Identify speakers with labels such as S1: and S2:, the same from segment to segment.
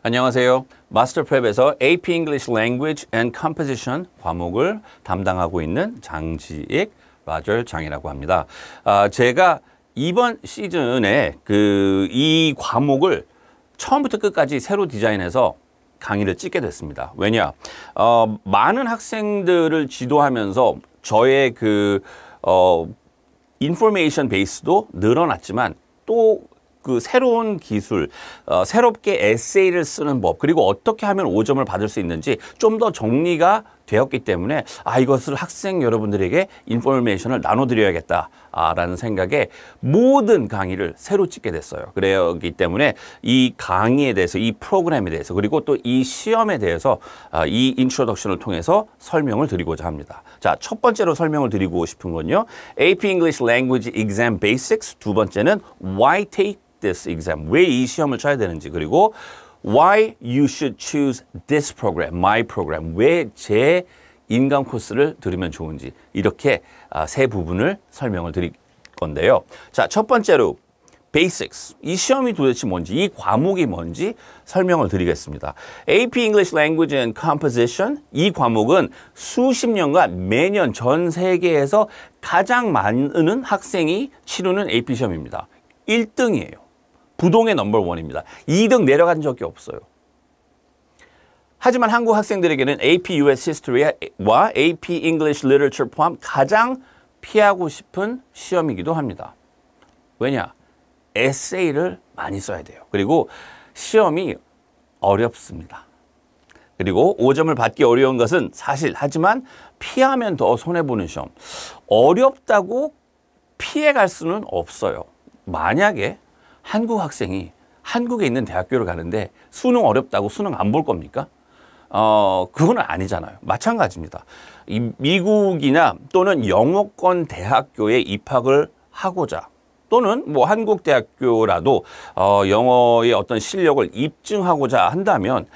S1: 안녕하세요. 마스터프랩에서 AP English Language and Composition 과목을 담당하고 있는 장지익 라저 장이라고 합니다. 제가 이번 시즌에 이 과목을 처음부터 끝까지 새로 디자인해서 강의를 찍게 됐습니다. 왜냐? 많은 학생들을 지도하면서 저의 인포메이션 베이스도 늘어났지만 또 새로운 기술, 새롭게 에세이를 쓰는 법, 그리고 어떻게 하면 5점을 받을 수 있는지 좀 더 정리가 되었기 때문에 이것을 학생 여러분들에게 인포메이션을 나눠드려야겠다라는 생각에 모든 강의를 새로 찍게 됐어요. 그렇기 때문에 이 강의에 대해서, 이 프로그램에 대해서, 그리고 또 이 시험에 대해서 이 인트로덕션을 통해서 설명을 드리고자 합니다. 자, 첫 번째로 설명을 드리고 싶은 건요. AP English Language Exam Basics, 두 번째는 Why Take this exam? 왜 이 시험을 쳐야 되는지, 그리고 Why you should choose this program, my program. 왜 제 인강 코스를 들으면 좋은지, 이렇게 세 부분을 설명을 드릴 건데요. 자, 첫 번째로 Basics. 이 시험이 도대체 뭔지, 이 과목이 뭔지 설명을 드리겠습니다. AP English Language and Composition. 이 과목은 수십 년간 매년 전 세계에서 가장 많은 학생이 치르는 AP 시험입니다. 1등이에요. 부동의 넘버원입니다. 2등 내려간 적이 없어요. 하지만 한국 학생들에게는 AP US History와 AP English Literature 포함 가장 피하고 싶은 시험이기도 합니다. 왜냐? 에세이를 많이 써야 돼요. 그리고 시험이 어렵습니다. 그리고 5점을 받기 어려운 것은 사실, 하지만 피하면 더 손해보는 시험. 어렵다고 피해갈 수는 없어요. 만약에 한국 학생이 한국에 있는 대학교를 가는데 수능 어렵다고 수능 안 볼 겁니까? 그건 아니잖아요. 마찬가지입니다. 미국이나 또는 영어권 대학교에 입학을 하고자, 또는 뭐 한국 대학교라도 영어의 어떤 실력을 입증하고자 한다면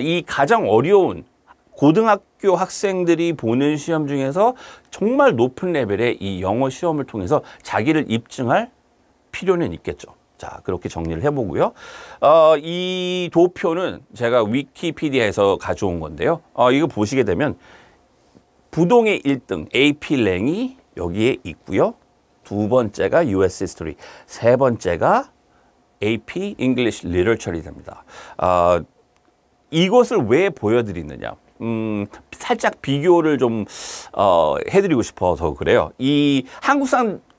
S1: 이 가장 어려운 고등학교 학생들이 보는 시험 중에서 정말 높은 레벨의 이 영어 시험을 통해서 자기를 입증할 필요는 있겠죠. 자, 그렇게 정리를 해보고요. 이 도표는 제가 위키피디아에서 가져온 건데요. 이거 보시게 되면 부동의 1등 AP랭이 여기에 있고요. 두 번째가 US History, 세 번째가 AP English Literature이 됩니다. 이것을 왜 보여드리느냐? 살짝 비교를 좀 해드리고 싶어서 그래요. 이 한국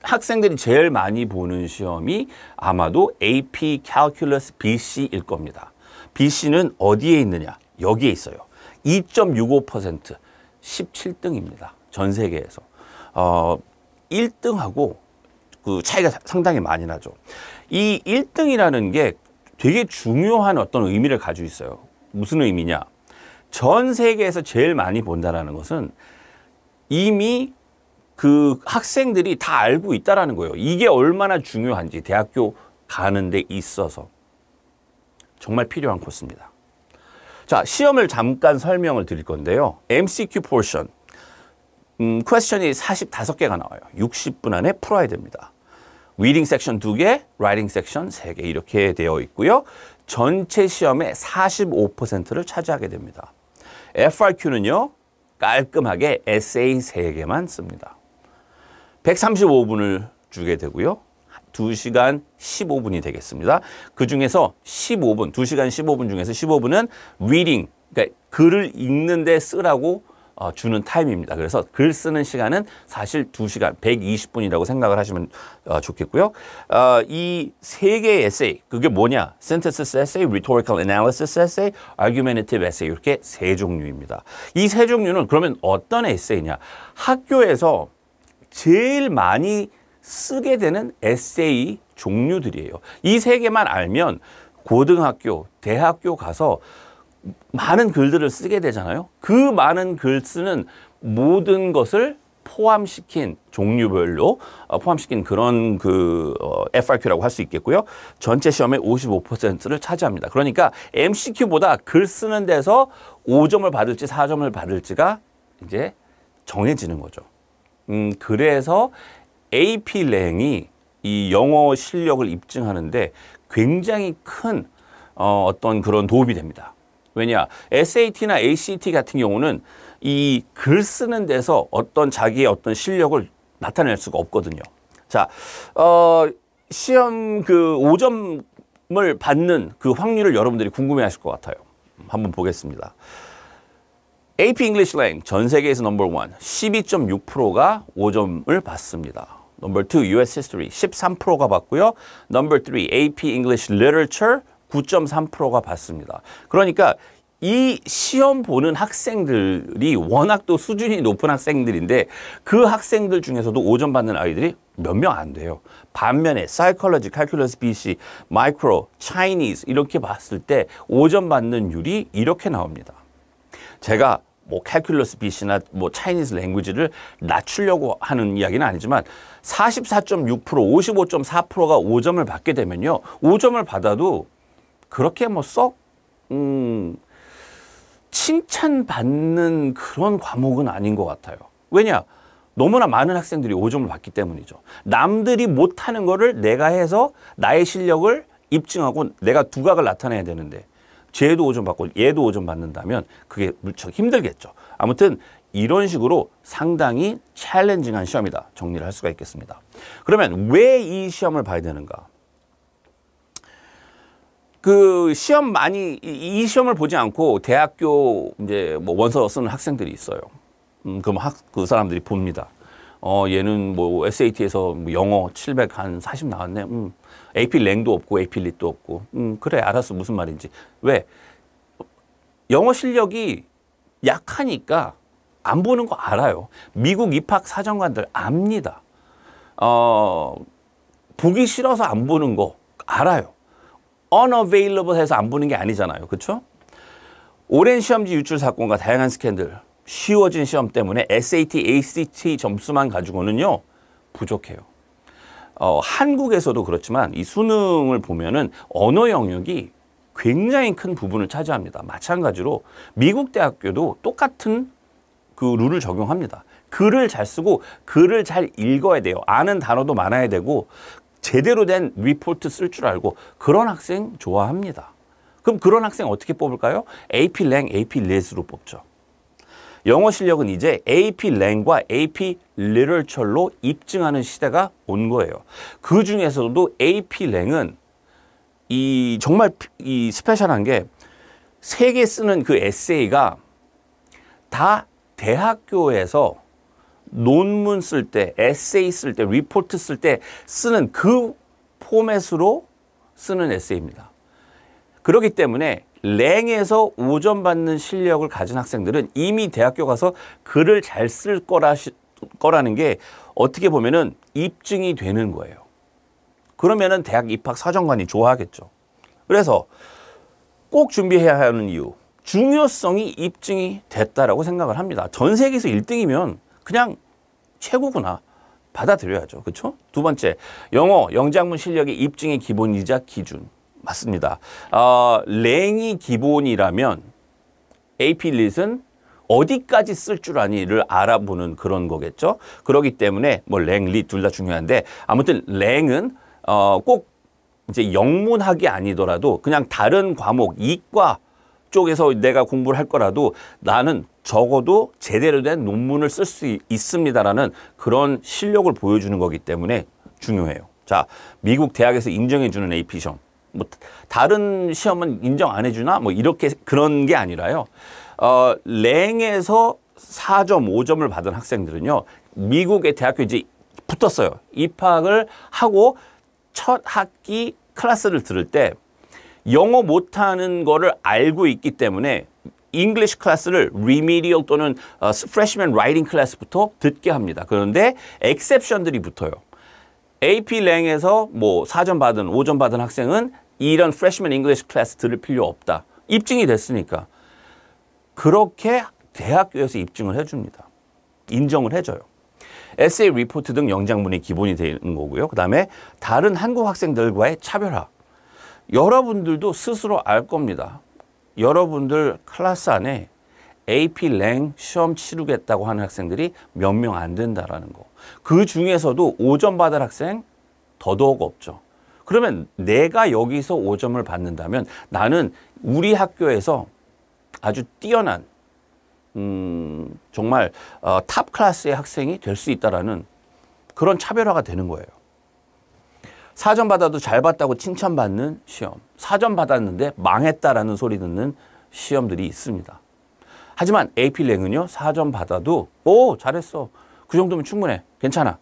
S1: 학생들이 제일 많이 보는 시험이 아마도 AP Calculus BC일 겁니다. BC는 어디에 있느냐? 여기에 있어요. 2.65%, 17등입니다. 전 세계에서. 1등하고 차이가 상당히 많이 나죠. 이 1등이라는 게 되게 중요한 어떤 의미를 가지고 있어요. 무슨 의미냐? 전 세계에서 제일 많이 본다는 것은 이미 학생들이 다 알고 있다라는 거예요. 이게 얼마나 중요한지 대학교 가는 데 있어서 정말 필요한 코스입니다. 자, 시험을 잠깐 설명을 드릴 건데요. MCQ 포션. 퀘스천이 45개가 나와요. 60분 안에 풀어야 됩니다. 리딩 섹션 2개, 라이팅 섹션 3개 이렇게 되어 있고요. 전체 시험의 45%를 차지하게 됩니다. FRQ는요. 깔끔하게 에세이 3개만 씁니다. 135분을 주게 되고요. 2시간 15분이 되겠습니다. 그 중에서 15분, 2시간 15분 중에서 15분은 reading, 그러니까 글을 읽는데 쓰라고 주는 타임입니다. 그래서 글 쓰는 시간은 사실 2시간, 120분이라고 생각을 하시면 좋겠고요. 이 세 개의 에세이, 그게 뭐냐? Synthesis essay, Rhetorical analysis essay, Argumentative essay, 이렇게 세 종류입니다. 이 세 종류는 그러면 어떤 에세이냐? 학교에서 제일 많이 쓰게 되는 에세이 종류들이에요. 이 세 개만 알면 고등학교, 대학교 가서 많은 글들을 쓰게 되잖아요. 그 많은 글 쓰는 모든 것을 포함시킨 종류별로 포함시킨 그런 FRQ라고 할 수 있겠고요. 전체 시험의 55%를 차지합니다. 그러니까 MCQ보다 글 쓰는 데서 5점을 받을지 4점을 받을지가 이제 정해지는 거죠. 그래서 AP랭이 이 영어 실력을 입증하는데 굉장히 큰 어떤 그런 도움이 됩니다. 왜냐? SAT나 ACT 같은 경우는 이 글 쓰는 데서 어떤 자기의 어떤 실력을 나타낼 수가 없거든요. 자, 시험 그 5점을 받는 그 확률을 여러분들이 궁금해 하실 것 같아요. 한번 보겠습니다. AP English Lang 전 세계에서 넘버 1 12.6%가 5점을 받습니다. 넘버 2 US History 13%가 받고요. 넘버 3 AP English Literature 9.3%가 받습니다. 그러니까 이 시험 보는 학생들이 워낙 또 수준이 높은 학생들인데 그 학생들 중에서도 5점 받는 아이들이 몇 명 안 돼요. 반면에 Psychology, Calculus BC, Micro, Chinese 이렇게 봤을 때 5점 받는 율이 이렇게 나옵니다. 제가 뭐 Calculus BC나 뭐 Chinese Language를 낮추려고 하는 이야기는 아니지만 44.6%, 55.4%가 5점을 받게 되면요. 5점을 받아도 그렇게 뭐 썩 칭찬받는 그런 과목은 아닌 것 같아요. 왜냐? 너무나 많은 학생들이 5점을 받기 때문이죠. 남들이 못하는 거를 내가 해서 나의 실력을 입증하고 내가 두각을 나타내야 되는데 쟤도 5점 받고 얘도 5점 받는다면 그게 무척 힘들겠죠. 아무튼 이런 식으로 상당히 챌린징한 시험이다. 정리를 할 수가 있겠습니다. 그러면 왜 이 시험을 봐야 되는가? 그 시험 많이 이 시험을 보지 않고 대학교 이제 뭐 원서 쓰는 학생들이 있어요. 그럼 그 사람들이 봅니다. 얘는 뭐 SAT에서 뭐 영어 700 한 40 나왔네. AP 랭도 없고 AP 릿도 없고. 그래 알았어 무슨 말인지. 왜? 영어 실력이 약하니까 안 보는 거 알아요. 미국 입학 사정관들 압니다. 보기 싫어서 안 보는 거 알아요. unavailable 해서 안 보는 게 아니잖아요. 그렇죠? 오랜 시험지 유출 사건과 다양한 스캔들, 쉬워진 시험 때문에 SAT, ACT 점수만 가지고는요. 부족해요. 한국에서도 그렇지만 이 수능을 보면은 언어 영역이 굉장히 큰 부분을 차지합니다. 마찬가지로 미국 대학교도 똑같은 그 룰을 적용합니다. 글을 잘 쓰고 글을 잘 읽어야 돼요. 아는 단어도 많아야 되고 제대로 된 리포트 쓸 줄 알고 그런 학생 좋아합니다. 그럼 그런 학생 어떻게 뽑을까요? AP Lang, AP Lit으로 뽑죠. 영어 실력은 이제 AP Lang과 AP Literature로 입증하는 시대가 온 거예요. 그 중에서도 AP Lang은 이 정말 이 스페셜한 게 세계 쓰는 그 에세이가 다 대학교에서 논문 쓸 때, 에세이 쓸 때, 리포트 쓸 때 쓰는 그 포맷으로 쓰는 에세이입니다. 그렇기 때문에 랭에서 5점 받는 실력을 가진 학생들은 이미 대학교 가서 글을 잘 쓸 거라는 게 어떻게 보면은 입증이 되는 거예요. 그러면은 대학 입학 사정관이 좋아하겠죠. 그래서 꼭 준비해야 하는 이유, 중요성이 입증이 됐다라고 생각을 합니다. 전 세계에서 1등이면 그냥 최고구나. 받아들여야죠. 그렇죠? 두 번째, 영어, 영작문 실력의 입증의 기본이자 기준. 맞습니다. 랭이 기본이라면 AP Lit은 어디까지 쓸 줄 아니를 알아보는 그런 거겠죠. 그렇기 때문에 뭐 랭, 릿 둘 다 중요한데 아무튼 랭은 꼭 이제 영문학이 아니더라도 그냥 다른 과목, 이과 쪽에서 내가 공부를 할 거라도 나는 적어도 제대로 된 논문을 쓸 수 있습니다라는 그런 실력을 보여주는 거기 때문에 중요해요. 자, 미국 대학에서 인정해주는 AP 시험. 뭐 다른 시험은 인정 안 해주나? 뭐 이렇게 그런 게 아니라요. 랭에서 4.5점을 받은 학생들은요. 미국의 대학교 이제 붙었어요. 입학을 하고 첫 학기 클래스를 들을 때 영어 못하는 거를 알고 있기 때문에 English 클래스를 Remedial 또는 Freshman Writing 클래스부터 듣게 합니다. 그런데 exception들이 붙어요. AP 랭에서 뭐 4점 받은 5점 받은 학생은 이런 Freshman English 클래스 들을 필요 없다. 입증이 됐으니까. 그렇게 대학교에서 입증을 해줍니다. 인정을 해줘요. 에세이, 리포트 등 영작문이 기본이 되는 거고요. 그 다음에 다른 한국 학생들과의 차별화. 여러분들도 스스로 알 겁니다. 여러분들 클래스 안에 AP 랭 시험 치르겠다고 하는 학생들이 몇 명 안 된다라는 거. 그 중에서도 5점 받을 학생 더더욱 없죠. 그러면 내가 여기서 5점을 받는다면 나는 우리 학교에서 아주 뛰어난 정말 탑 클래스의 학생이 될 수 있다라는 그런 차별화가 되는 거예요. 4점 받아도 잘 봤다고 칭찬받는 시험, 4점 받았는데 망했다라는 소리 듣는 시험들이 있습니다. 하지만 AP랭은요, 4점 받아도 오, 잘했어. 그 정도면 충분해. 괜찮아.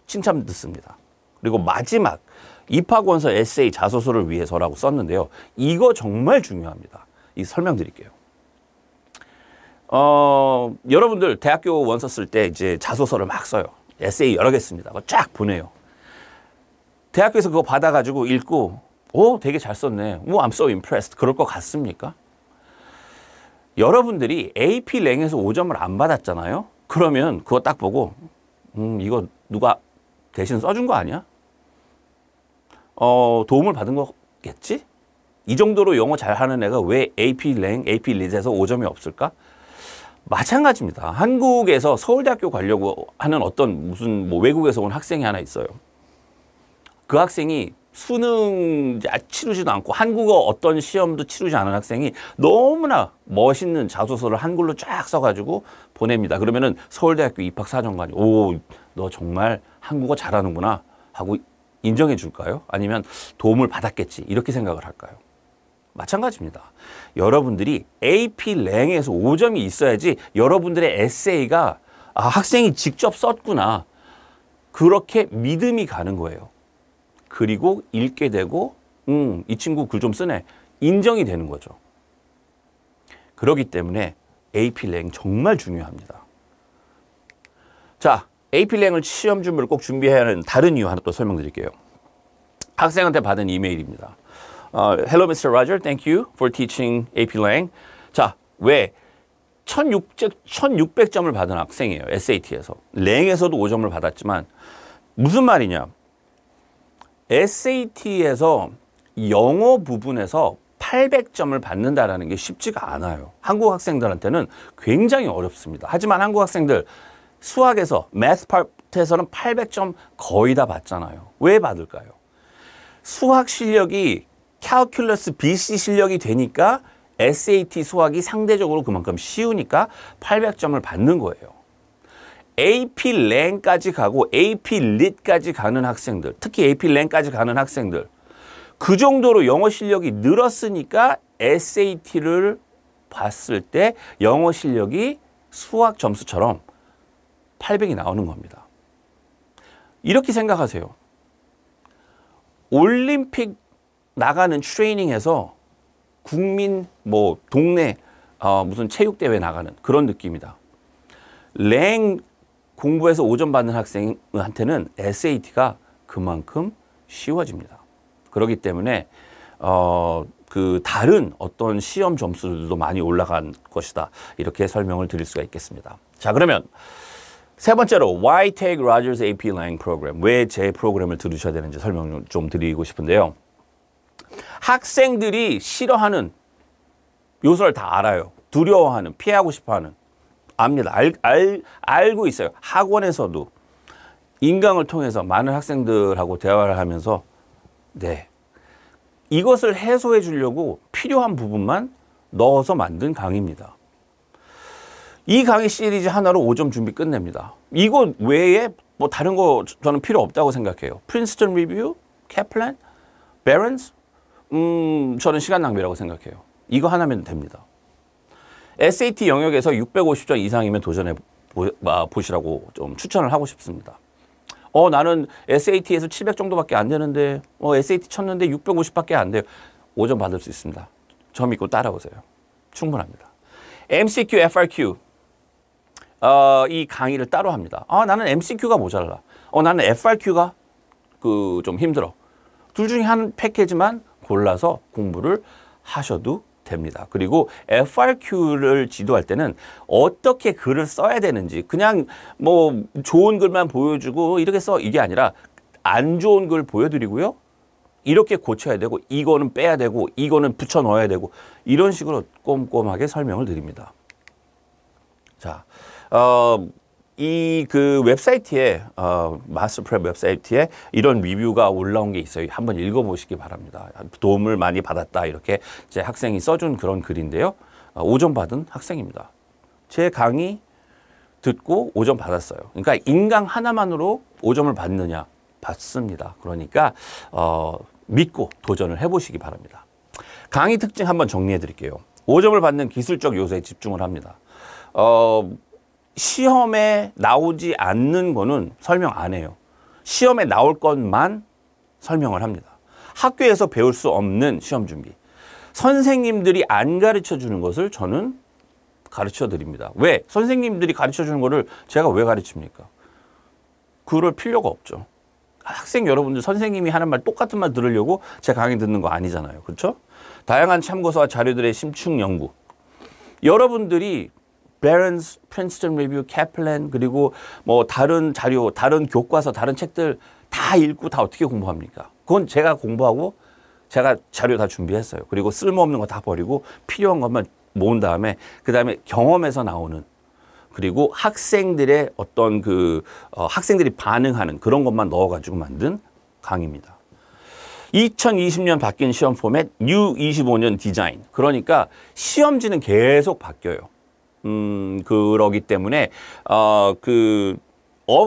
S1: 칭찬 듣습니다. 그리고 마지막 입학원서 에세이 자소서를 위해서라고 썼는데요. 이거 정말 중요합니다. 이 설명드릴게요. 여러분들 대학교 원서 쓸 때 이제 자소서를 막 써요. 에세이 여러 개 씁니다. 그거 쫙 보내요. 대학교에서 그거 받아가지고 읽고 오, 되게 잘 썼네. 오, I'm so impressed. 그럴 것 같습니까? 여러분들이 AP랭에서 5점을 안 받았잖아요. 그러면 그거 딱 보고 이거 누가 대신 써준 거 아니야? 도움을 받은 거겠지? 이 정도로 영어 잘하는 애가 왜 AP랭, AP릿에서 5점이 없을까? 마찬가지입니다. 한국에서 서울대학교 가려고 하는 어떤 무슨 뭐 외국에서 온 학생이 하나 있어요. 그 학생이 수능 치르지도 않고 한국어 어떤 시험도 치르지 않은 학생이 너무나 멋있는 자소서를 한글로 쫙 써가지고 보냅니다. 그러면은 서울대학교 입학사정관이 오, 너 정말 한국어 잘하는구나 하고 인정해 줄까요? 아니면 도움을 받았겠지 이렇게 생각을 할까요? 마찬가지입니다. 여러분들이 AP랭에서 5점이 있어야지 여러분들의 에세이가 학생이 직접 썼구나 그렇게 믿음이 가는 거예요. 그리고 읽게 되고 이 친구 글 좀 쓰네 인정이 되는 거죠. 그렇기 때문에 AP랭 정말 중요합니다. 자, AP랭을 시험 준비를 꼭 준비해야 하는 다른 이유 하나 또 설명드릴게요. 학생한테 받은 이메일입니다. Hello, Mr. Roger. Thank you for teaching AP랭. 자, 왜 1600점을 받은 학생이에요. SAT에서. 랭에서도 5점을 받았지만 무슨 말이냐. SAT에서 영어 부분에서 800점을 받는다는 게 쉽지가 않아요. 한국 학생들한테는 굉장히 어렵습니다. 하지만 한국 학생들 수학에서 매스 파트에서는 800점 거의 다 받잖아요. 왜 받을까요? 수학 실력이 캘큘러스 BC 실력이 되니까 SAT 수학이 상대적으로 그만큼 쉬우니까 800점을 받는 거예요. AP랭까지 가고 AP릿까지 가는 학생들, 특히 AP랭까지 가는 학생들 그 정도로 영어 실력이 늘었으니까 SAT를 봤을 때 영어 실력이 수학 점수처럼 800이 나오는 겁니다. 이렇게 생각하세요. 올림픽 나가는 트레이닝에서 국민 뭐 동네 무슨 체육대회 나가는 그런 느낌이다. 랭 공부해서 5점 받는 학생한테는 SAT가 그만큼 쉬워집니다. 그렇기 때문에 그 다른 어떤 시험 점수들도 많이 올라간 것이다. 이렇게 설명을 드릴 수가 있겠습니다. 자, 그러면 세 번째로 Why take Rogers APlang program? 왜 제 프로그램을 들으셔야 되는지 설명을 좀 드리고 싶은데요. 학생들이 싫어하는 요소를 다 알아요. 두려워하는, 피하고 싶어하는. 압니다. 알고 있어요. 학원에서도 인강을 통해서 많은 학생들하고 대화를 하면서 네, 이것을 해소해 주려고 필요한 부분만 넣어서 만든 강의입니다. 이 강의 시리즈 하나로 5점 준비 끝냅니다. 이거 외에 뭐 다른 거 저는 필요 없다고 생각해요. 프린스턴 리뷰, 캐플란, 베런스 저는 시간 낭비라고 생각해요. 이거 하나면 됩니다. SAT 영역에서 650점 이상이면 도전해 보시라고 좀 추천을 하고 싶습니다. 나는 SAT에서 700 정도밖에 안 되는데 SAT 쳤는데 650밖에 안 돼요. 5점 받을 수 있습니다. 저 믿고 따라오세요. 충분합니다. MCQ, FRQ 이 강의를 따로 합니다. 나는 MCQ가 모자라. 나는 FRQ가 좀 힘들어. 둘 중에 한 패키지만 골라서 공부를 하셔도 됩니다. 그리고 FRQ를 지도할 때는 어떻게 글을 써야 되는지 그냥 뭐 좋은 글만 보여주고 이렇게 써 이게 아니라 안 좋은 글 보여드리고요. 이렇게 고쳐야 되고 이거는 빼야 되고 이거는 붙여 넣어야 되고 이런 식으로 꼼꼼하게 설명을 드립니다. 자, 이 그 웹사이트에 마스터프랩 웹사이트에 이런 리뷰가 올라온 게 있어요. 한번 읽어보시기 바랍니다. 도움을 많이 받았다 이렇게 제 학생이 써준 그런 글인데요. 5점 받은 학생입니다. 제 강의 듣고 5점 받았어요. 그러니까 인강 하나만으로 5점을 받느냐? 받습니다. 그러니까 믿고 도전을 해보시기 바랍니다. 강의 특징 한번 정리해 드릴게요. 5점을 받는 기술적 요소에 집중을 합니다. 시험에 나오지 않는 거는 설명 안 해요. 시험에 나올 것만 설명을 합니다. 학교에서 배울 수 없는 시험 준비. 선생님들이 안 가르쳐 주는 것을 저는 가르쳐 드립니다. 왜? 선생님들이 가르쳐 주는 거를 제가 왜 가르칩니까? 그럴 필요가 없죠. 학생 여러분들 선생님이 하는 말 똑같은 말 들으려고 제 강의 듣는 거 아니잖아요. 그렇죠? 다양한 참고서와 자료들의 심층 연구. 여러분들이 베런스, 프린스턴 리뷰, 캐플랜 그리고 뭐 다른 자료, 다른 교과서, 다른 책들 다 읽고 다 어떻게 공부합니까? 그건 제가 공부하고 제가 자료 다 준비했어요. 그리고 쓸모없는 거 다 버리고 필요한 것만 모은 다음에 그다음에 경험에서 나오는 그리고 학생들의 어떤 학생들이 반응하는 그런 것만 넣어가지고 만든 강의입니다. 2020년 바뀐 시험 포맷 New 25년 디자인. 그러니까 시험지는 계속 바뀌어요. 그러기 때문에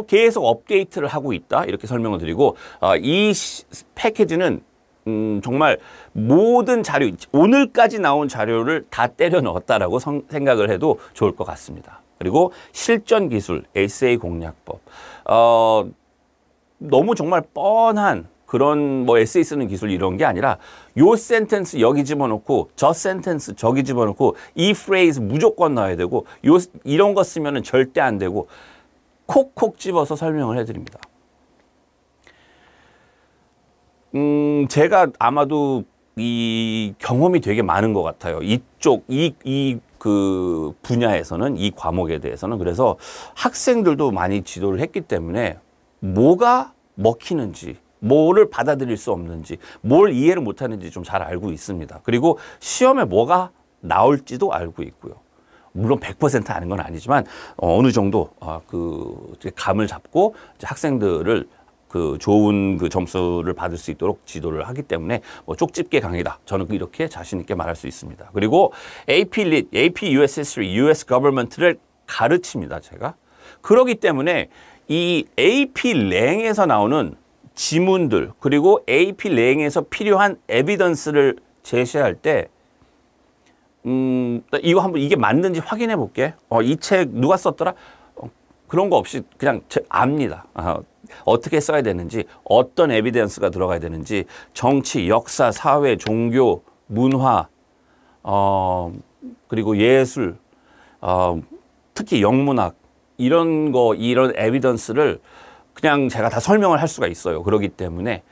S1: 계속 업데이트를 하고 있다 이렇게 설명을 드리고 이 패키지는 정말 모든 자료, 오늘까지 나온 자료를 다 때려 넣었다라고 생각을 해도 좋을 것 같습니다. 그리고 실전 기술, 에세이 공략법. 너무 정말 뻔한 그런 뭐 에세이 쓰는 기술 이런 게 아니라 요 센텐스 여기 집어넣고 저 센텐스 저기 집어넣고 이 프레이즈 무조건 넣어야 되고 이런 거 쓰면은 절대 안 되고 콕콕 집어서 설명을 해드립니다. 제가 아마도 이 경험이 되게 많은 것 같아요. 이쪽 그 분야에서는 이 과목에 대해서는 그래서 학생들도 많이 지도를 했기 때문에 뭐가 먹히는지 뭐를 받아들일 수 없는지 뭘 이해를 못하는지 좀 잘 알고 있습니다. 그리고 시험에 뭐가 나올지도 알고 있고요. 물론 100% 아는 건 아니지만 어느 정도 감을 잡고 이제 학생들을 좋은 점수를 받을 수 있도록 지도를 하기 때문에 뭐 쪽집게 강의다. 저는 이렇게 자신 있게 말할 수 있습니다. 그리고 AP Lit, AP US History, US Government를 가르칩니다. 제가. 그렇기 때문에 이 AP 랭에서 나오는 지문들 그리고 AP 랭에서 필요한 에비던스를 제시할 때 이거 한번 이게 맞는지 확인해 볼게. 이 책 누가 썼더라? 그런 거 없이 그냥 압니다. 어떻게 써야 되는지, 어떤 에비던스가 들어가야 되는지, 정치, 역사, 사회, 종교, 문화, 그리고 예술, 특히 영문학 이런 에비던스를 그냥 제가 다 설명을 할 수가 있어요. 그렇기 때문에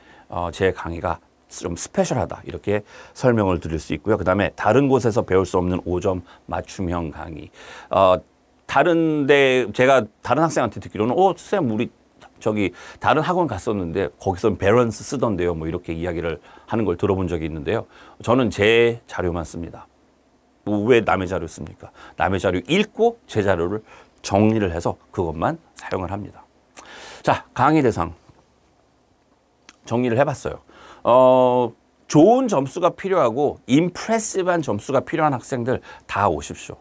S1: 제 강의가 좀 스페셜하다 이렇게 설명을 드릴 수 있고요. 그다음에 다른 곳에서 배울 수 없는 5점 맞춤형 강의. 제가 다른 학생한테 듣기로는 선생님 우리 저기 다른 학원 갔었는데 거기서 베런스 쓰던데요. 뭐 이렇게 이야기를 하는 걸 들어본 적이 있는데요. 저는 제 자료만 씁니다. 왜 남의 자료 씁니까? 남의 자료 읽고 제 자료를 정리를 해서 그것만 사용을 합니다. 자, 강의 대상 정리를 해봤어요. 좋은 점수가 필요하고 임프레시브한 점수가 필요한 학생들 다 오십시오.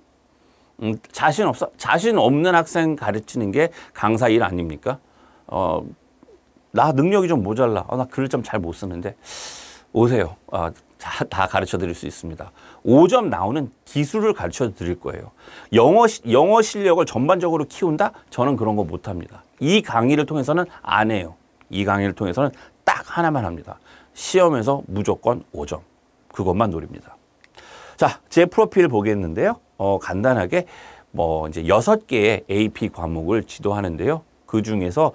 S1: 자신 없는 학생 가르치는 게 강사 일 아닙니까? 나 능력이 좀 모자라. 나 글을 좀 잘 못 쓰는데 오세요. 다 가르쳐 드릴 수 있습니다. 5점 나오는 기술을 가르쳐 드릴 거예요. 영어 실력을 전반적으로 키운다? 저는 그런 거 못 합니다. 이 강의를 통해서는 안 해요. 이 강의를 통해서는 딱 하나만 합니다. 시험에서 무조건 5점. 그것만 노립니다. 자, 제 프로필 보겠는데요. 간단하게 뭐 이제 6개의 AP 과목을 지도하는데요. 그 중에서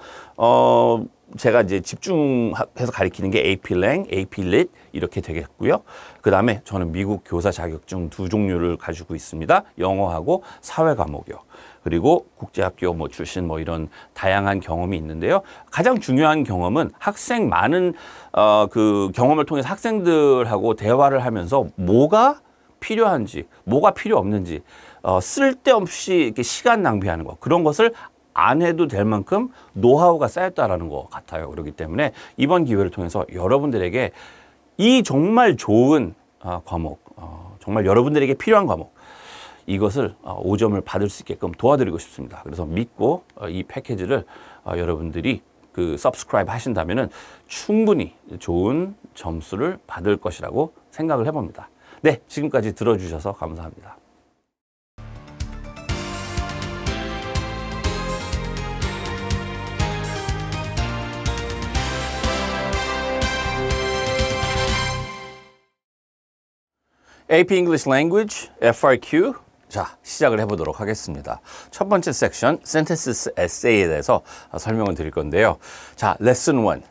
S1: 제가 이제 집중해서 가리키는 게 AP Lang, AP Lit 이렇게 되겠고요. 그 다음에 저는 미국 교사 자격증 2종류를 가지고 있습니다. 영어하고 사회 과목이요. 그리고 국제학교 출신 이런 다양한 경험이 있는데요. 가장 중요한 경험은 학생 많은 그 경험을 통해서 학생들하고 대화를 하면서 뭐가 필요한지, 뭐가 필요 없는지 쓸데없이 이렇게 시간 낭비하는 거 그런 것을 안 해도 될 만큼 노하우가 쌓였다라는 것 같아요. 그렇기 때문에 이번 기회를 통해서 여러분들에게 이 정말 좋은 과목, 정말 여러분들에게 필요한 과목, 이것을 5점을 받을 수 있게끔 도와드리고 싶습니다. 그래서 믿고 이 패키지를 여러분들이 subscribe 하신다면은 충분히 좋은 점수를 받을 것이라고 생각을 해봅니다. 네, 지금까지 들어주셔서 감사합니다. AP English Language FRQ. 자, 시작을 해보도록 하겠습니다. 첫 번째 섹션, Synthesis Essay에 대해서 설명을 드릴 건데요. 자, Lesson 1,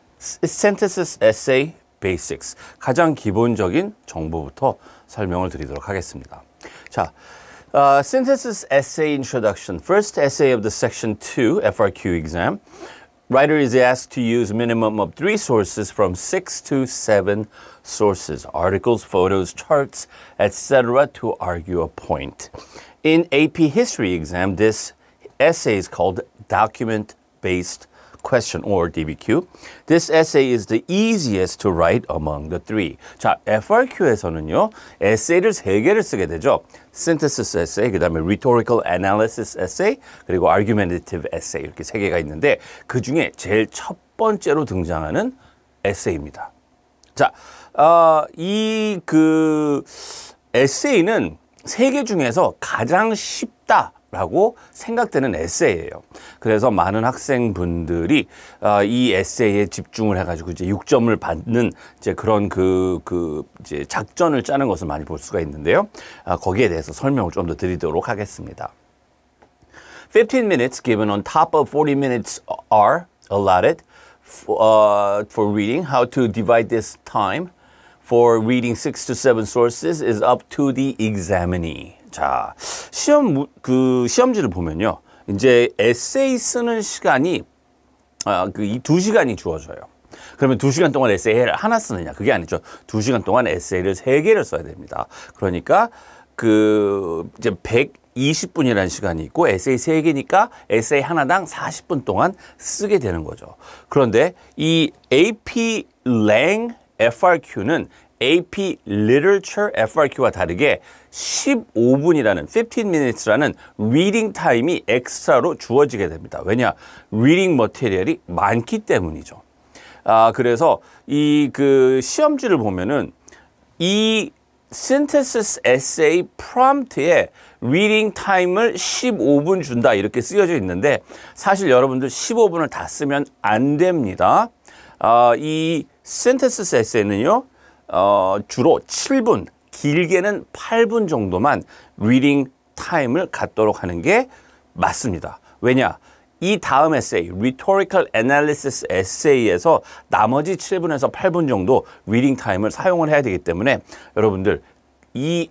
S1: Synthesis Essay Basics. 가장 기본적인 정보부터 설명을 드리도록 하겠습니다. 자, Synthesis Essay Introduction. First essay of the Section 2 FRQ exam. Writer is asked to use a minimum of 3 sources from 6 to 7 sources, articles, photos, charts, etc. to argue a point. In AP History exam, this essay is called Document-Based Question or DBQ. This essay is the easiest to write among the 3. 자, FRQ에서는요, 에세이를 3개를 쓰게 되죠. Synthesis essay, 그 다음에 Rhetorical Analysis essay, 그리고 Argumentative essay 이렇게 3개가 있는데 그 중에 제일 첫 번째로 등장하는 에세이입니다. 자, 이 에세이는 3개 중에서 가장 쉽다라고 생각되는 에세이예요. 그래서 많은 학생분들이 이 에세이에 집중을 해가지고 이제 6점을 받는 이제 그런 이제 작전을 짜는 것을 많이 볼 수가 있는데요. 거기에 대해서 설명을 좀 더 드리도록 하겠습니다. 15 minutes given on top of 40 minutes are allotted for reading. How to divide this time for reading 6 to 7 sources is up to the examinee. 자, 시험지를 보면요. 이제 에세이 쓰는 시간이 이 2시간이 주어져요. 그러면 2시간 동안 에세이를 하나 쓰느냐? 그게 아니죠. 2시간 동안 에세이를 3개를 써야 됩니다. 그러니까 이제 120분이라는 시간이 있고 에세이 3개니까 에세이 하나당 40분 동안 쓰게 되는 거죠. 그런데 이 AP Lang FRQ는 AP Literature FRQ와 다르게 15분이라는 15 minutes라는 리딩 타임이 엑스트라로 주어지게 됩니다. 왜냐? 리딩 머티리얼이 많기 때문이죠. 그래서 이 시험지를 보면은 이 Synthesis Essay Prompt에 리딩 타임을 15분 준다 이렇게 쓰여져 있는데 사실 여러분들 15분을 다 쓰면 안 됩니다. 이 Synthesis Essay는요. 주로 7분, 길게는 8분 정도만 리딩 타임을 갖도록 하는 게 맞습니다. 왜냐? 이 다음 에세이, Rhetorical Analysis Essay에서 나머지 7분에서 8분 정도 리딩 타임을 사용을 해야 되기 때문에 여러분들 이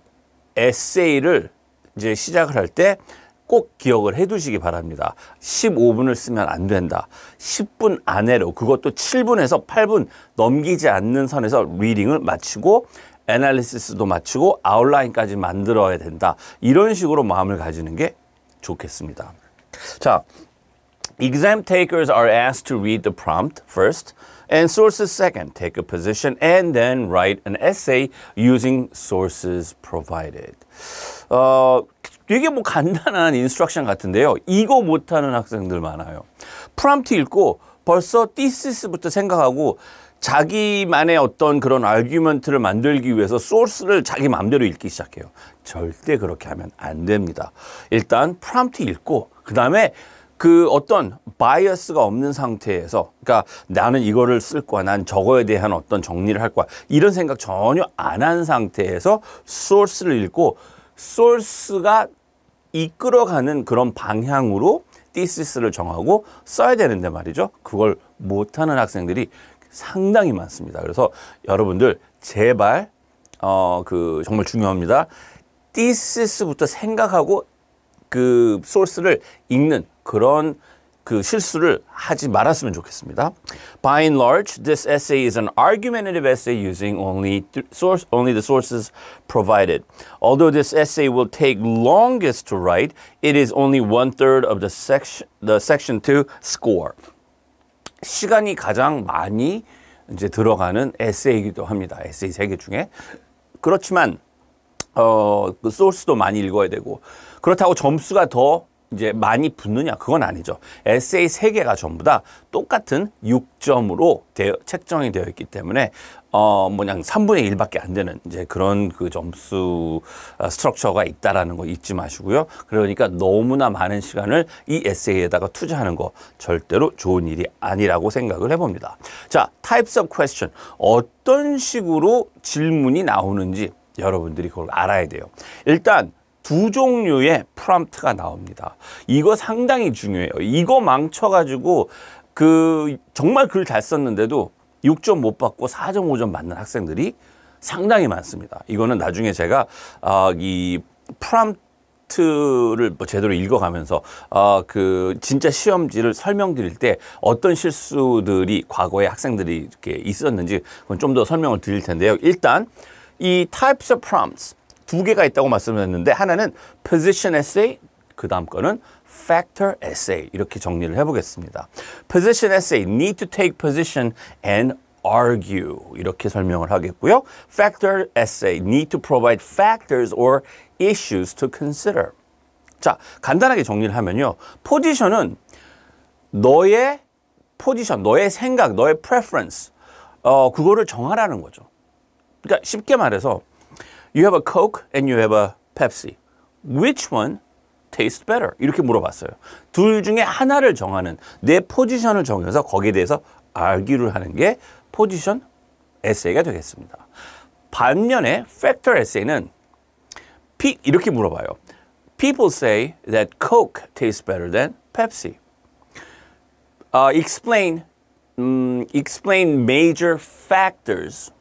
S1: 에세이를 이제 시작을 할 때 꼭 기억을 해 두시기 바랍니다. 15분을 쓰면 안 된다. 10분 안에로 그것도 7분에서 8분 넘기지 않는 선에서 리딩을 마치고 애널리시스도 마치고 아웃라인까지 만들어야 된다. 이런 식으로 마음을 가지는 게 좋겠습니다. 자, exam takers are asked to read the prompt first and sources second. Take a position and then write an essay using sources provided. 되게 간단한 인스트럭션 같은데요. 이거 못하는 학생들 많아요. 프롬프트 읽고 벌써 thesis,부터 생각하고 자기만의 어떤 그런 아규먼트를 만들기 위해서 소스를 자기 마음대로 읽기 시작해요. 절대 그렇게 하면 안 됩니다. 일단 프롬프트 읽고 그 다음에 어떤 바이어스가 없는 상태에서 그러니까 나는 이거를 쓸 거야. 난 저거에 대한 어떤 정리를 할 거야. 이런 생각 전혀 안 한 상태에서 소스를 읽고 소스가 이끌어가는 그런 방향으로 thesis,를 정하고 써야 되는데 말이죠. 그걸 못하는 학생들이 상당히 많습니다. 그래서 여러분들 제발 정말 중요합니다. thesis,부터 생각하고 소스를 읽는 그런 그 실수를 하지 말았으면 좋겠습니다. By and large, this essay is an argumentative essay using only the sources provided. Although this essay will take longest to write, it is only 1/3 of the section 2 score. 시간이 가장 많이 이제 들어가는 에세이이기도 합니다. 에세이 3개 중에. 그렇지만 그 소스도 많이 읽어야 되고 그렇다고 점수가 더 이제 많이 붙느냐 그건 아니죠. 에세이 3개가 전부 다 똑같은 6점으로 책정이 되어 있기 때문에 그냥 3분의 1밖에 안 되는 이제 그런 그 점수 스트럭처가 있다라는 거 잊지 마시고요. 그러니까 너무나 많은 시간을 이 에세이에다가 투자하는 거 절대로 좋은 일이 아니라고 생각을 해봅니다. 자, types of question. 어떤 식으로 질문이 나오는지 여러분들이 그걸 알아야 돼요. 일단 2 종류의 프롬프트가 나옵니다. 이거 상당히 중요해요. 이거 망쳐가지고 정말 글 잘 썼는데도 6점 못 받고 4.5점 받는 학생들이 상당히 많습니다. 이거는 나중에 제가 이 프롬프트를 제대로 읽어가면서 진짜 시험지를 설명드릴 때 어떤 실수들이 과거에 학생들이 이렇게 있었는지 그건 좀 더 설명을 드릴 텐데요. 일단 이 types of prompts 2개가 있다고 말씀드렸는데 하나는 position essay, 그 다음 거는 factor essay 이렇게 정리를 해보겠습니다. Position essay, need to take position and argue 이렇게 설명을 하겠고요. Factor essay, need to provide factors or issues to consider. 자, 간단하게 정리를 하면요. 포지션은 너의 포지션, 너의 생각, 너의 preference 그거를 정하라는 거죠. 그러니까 쉽게 말해서 You have a Coke and you have a Pepsi. Which one tastes better? 이렇게 물어봤어요. 둘 중에 하나를 정하는 내 포지션을 정해서 거기에 대해서 argue를 하는 게 포지션 에세이가 되겠습니다. 반면에 factor essay는 이렇게 물어봐요. People say that Coke tastes better than Pepsi. Explain major factors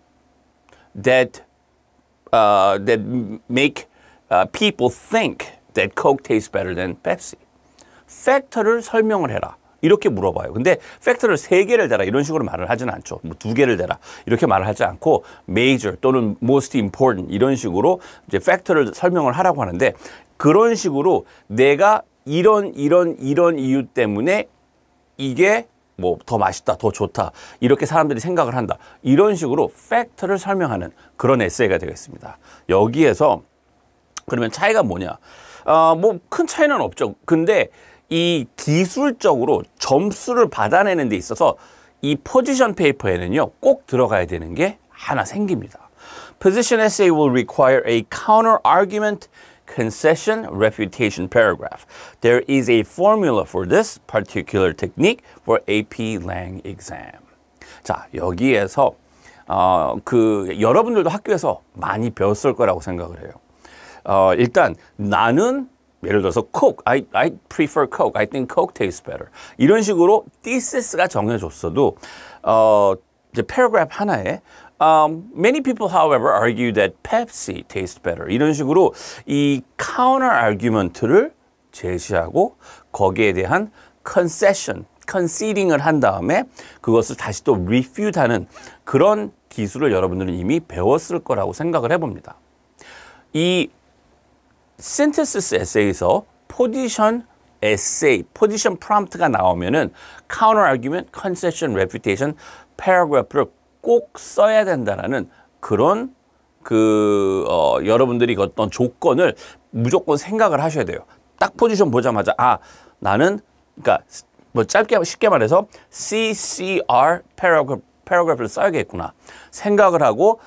S1: that make people think that Coke tastes better than Pepsi. 팩터를 설명을 해라. 이렇게 물어봐요. 근데 팩터를 3개를 대라 이런 식으로 말을 하진 않죠. 뭐 2개를 대라 이렇게 말을 하지 않고 major 또는 most important 이런 식으로 이제 팩터를 설명을 하라고 하는데 그런 식으로 내가 이런 이유 때문에 이게 뭐 더 맛있다, 더 좋다 이렇게 사람들이 생각을 한다. 이런 식으로 팩터를 설명하는 그런 에세이가 되겠습니다. 여기에서 그러면 차이가 뭐냐? 뭐 큰 차이는 없죠. 근데 이 기술적으로 점수를 받아내는 데 있어서 이 포지션 페이퍼에는요 꼭 들어가야 되는 게 하나 생깁니다. Position essay will require a counter argument concession refutation paragraph. There is a formula for this particular technique for AP Lang exam. 자, 여기에서 여러분들도 학교에서 많이 배웠을 거라고 생각을 해요. 일단 나는 예를 들어서 Coke, I prefer Coke, I think Coke tastes better. 이런 식으로 thesis가 정해졌어도 이제 paragraph 하나에 many people, however, argue that Pepsi tastes better. 이런 식으로 이 counter argument를 제시하고 거기에 대한 concession, conceding을 한 다음에 그것을 다시 또 refute하는 그런 기술을 여러분들은 이미 배웠을 거라고 생각을 해봅니다. 이 synthesis 에세이에서 포지션 에세이, 포지션 프롬프트가 나오면은 counter argument, concession, refutation, paragraph를 꼭 써야 된다라는 그런 여러분들이 어떤 조건을 무조건 생각을 하셔야 돼요. 딱 포지션 보자마자 나는 그러니까 뭐 쉽게 말해서 CCR paragraph를 써야겠구나 생각을 하고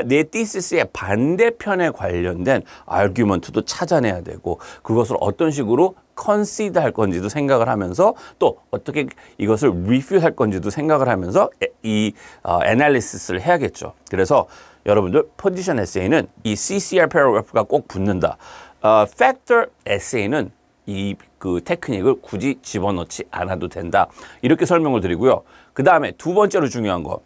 S1: 내 thesis 반대편에 관련된 argument도 찾아내야 되고 그것을 어떤 식으로 concede 할 건지도 생각을 하면서 또 어떻게 이것을 refute 할 건지도 생각을 하면서 이 analysis를 해야겠죠. 그래서 여러분들 포지션 에세이는 이 CCR paragraph가 꼭 붙는다. factor 에세이는 이 테크닉을 굳이 집어넣지 않아도 된다. 이렇게 설명을 드리고요. 그 다음에 두 번째로 중요한 거.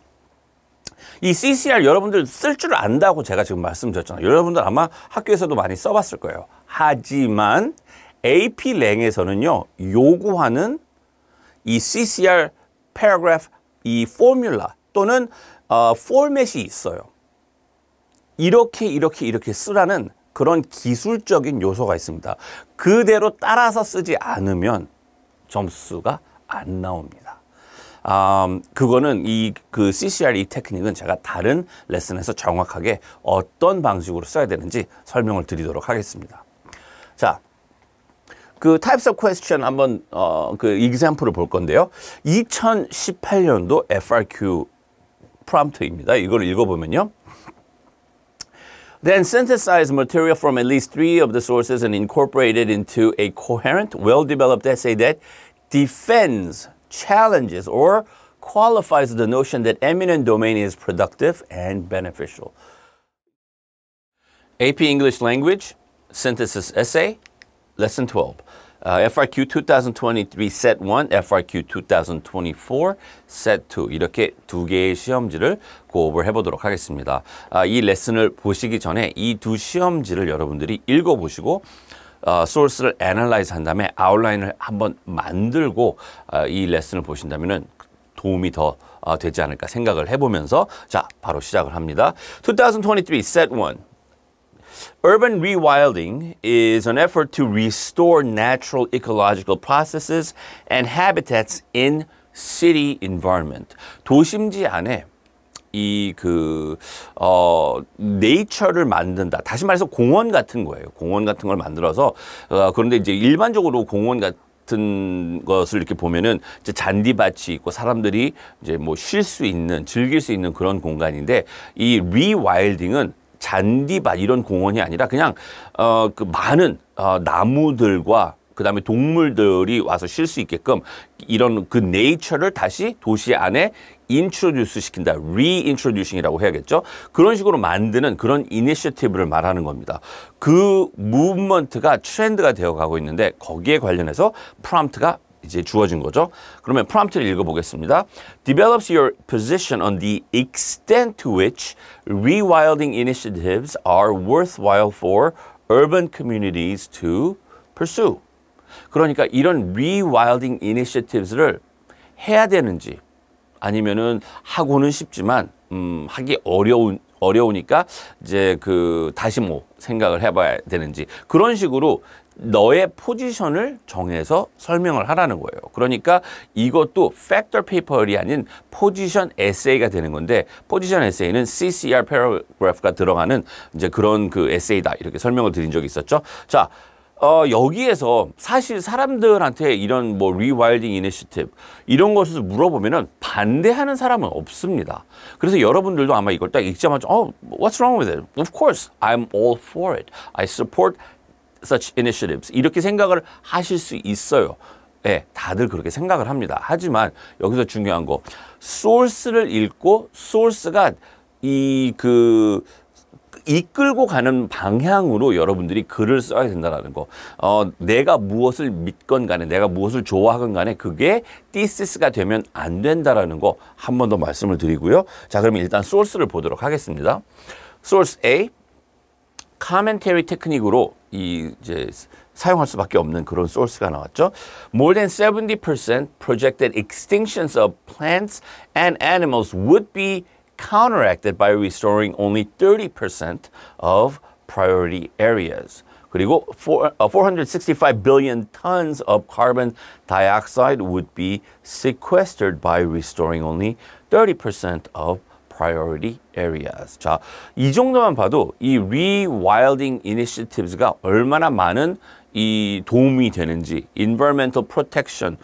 S1: 이 CCR 여러분들 쓸 줄 안다고 제가 지금 말씀드렸잖아요. 여러분들 아마 학교에서도 많이 써봤을 거예요. 하지만 AP랭에서는요, 요구하는 이 CCR paragraph 이 포뮬라 또는 포맷이 있어요. 이렇게 쓰라는 그런 기술적인 요소가 있습니다. 그대로 따라서 쓰지 않으면 점수가 안 나옵니다. 그거는 그 CCR 이 테크닉은 제가 다른 레슨에서 정확하게 어떤 방식으로 써야 되는지 설명을 드리도록 하겠습니다. 자, 그 types of question 한번 그 example을 볼 건데요. 2018년도 FRQ prompt입니다. 이걸 읽어보면요. Then synthesize material from at least 3 of the sources and incorporate it into a coherent, well-developed essay that defends, challenges, or qualifies the notion that eminent domain is productive and beneficial. AP English Language, Synthesis Essay, Lesson 12. FRQ 2023 Set 1, FRQ 2024 Set 2 이렇게 두 개의 시험지를 고업을 해보도록 하겠습니다. 이 레슨을 보시기 전에 이 두 시험지를 여러분들이 읽어보시고 소스를 애널라이즈 한 다음에 아웃라인을 한번 만들고 이 레슨을 보신다면 도움이 더 되지 않을까 생각을 해보면서 자 바로 시작을 합니다. 2023 Set 1 Urban rewilding is an effort to restore natural ecological processes and habitats in city environment. 도심지 안에 네이처를 만든다. 다시 말해서 공원 같은 거예요. 공원 같은 걸 만들어서 그런데 이제 일반적으로 공원 같은 것을 이렇게 보면은 이제 잔디밭이 있고 사람들이 이제 뭐 쉴 수 있는, 즐길 수 있는 그런 공간인데 이 리와일딩은 잔디밭 이런 공원이 아니라 그냥 그 많은 나무들과 그다음에 동물들이 와서 쉴 수 있게끔 이런 그 네이처를 다시 도시 안에 인트로듀스 시킨다. 리인트로듀싱이라고 해야겠죠. 그런 식으로 만드는 그런 이니셔티브를 말하는 겁니다. 그 무브먼트가 트렌드가 되어가고 있는데 거기에 관련해서 프롬프트가 이제 주어진 거죠. 그러면 프롬프트를 읽어보겠습니다. Develops your position on the extent to which rewilding initiatives are worthwhile for urban communities to pursue. 그러니까 이런 rewilding initiatives를 해야 되는지 아니면은 하고는 싶지만 하기 어려우니까 이제 다시 뭐 생각을 해봐야 되는지 그런 식으로 너의 포지션을 정해서 설명을 하라는 거예요. 그러니까 이것도 팩터 페이퍼이 아닌 포지션 에세이가 되는 건데 포지션 에세이는 CCR 패러그래프가 들어가는 이제 그런 그 에세이다 이렇게 설명을 드린 적이 있었죠. 자, 여기에서 사실 사람들한테 이런 뭐 리와일딩 이니셔티브 이런 것을 물어보면은 반대하는 사람은 없습니다. 그래서 여러분들도 아마 이걸 딱 읽자마자 what's wrong with it? Of course, I'm all for it. I support such initiatives. 이렇게 생각을 하실 수 있어요. 네, 다들 그렇게 생각을 합니다. 하지만 여기서 중요한 거, 소스를 읽고 소스가 이끌고 가는 방향으로 여러분들이 글을 써야 된다는 거. 내가 무엇을 믿건 간에, 내가 무엇을 좋아하건 간에 그게 thesis 되면 안 된다라는 거 한 번 더 말씀을 드리고요. 자, 그러면 일단 소스를 보도록 하겠습니다. Source A, commentary 테크닉으로 이제 사용할 수밖에 없는 그런 소스가 나왔죠. More than 70% projected extinctions of plants and animals would be counteracted by restoring only 30% of priority areas. 그리고 465 billion tons of carbon dioxide would be sequestered by restoring only 30% of priority areas. 자, 이 정도만 봐도 이 rewilding initiatives가 얼마나 많은 이 도움이 되는지, environmental protection,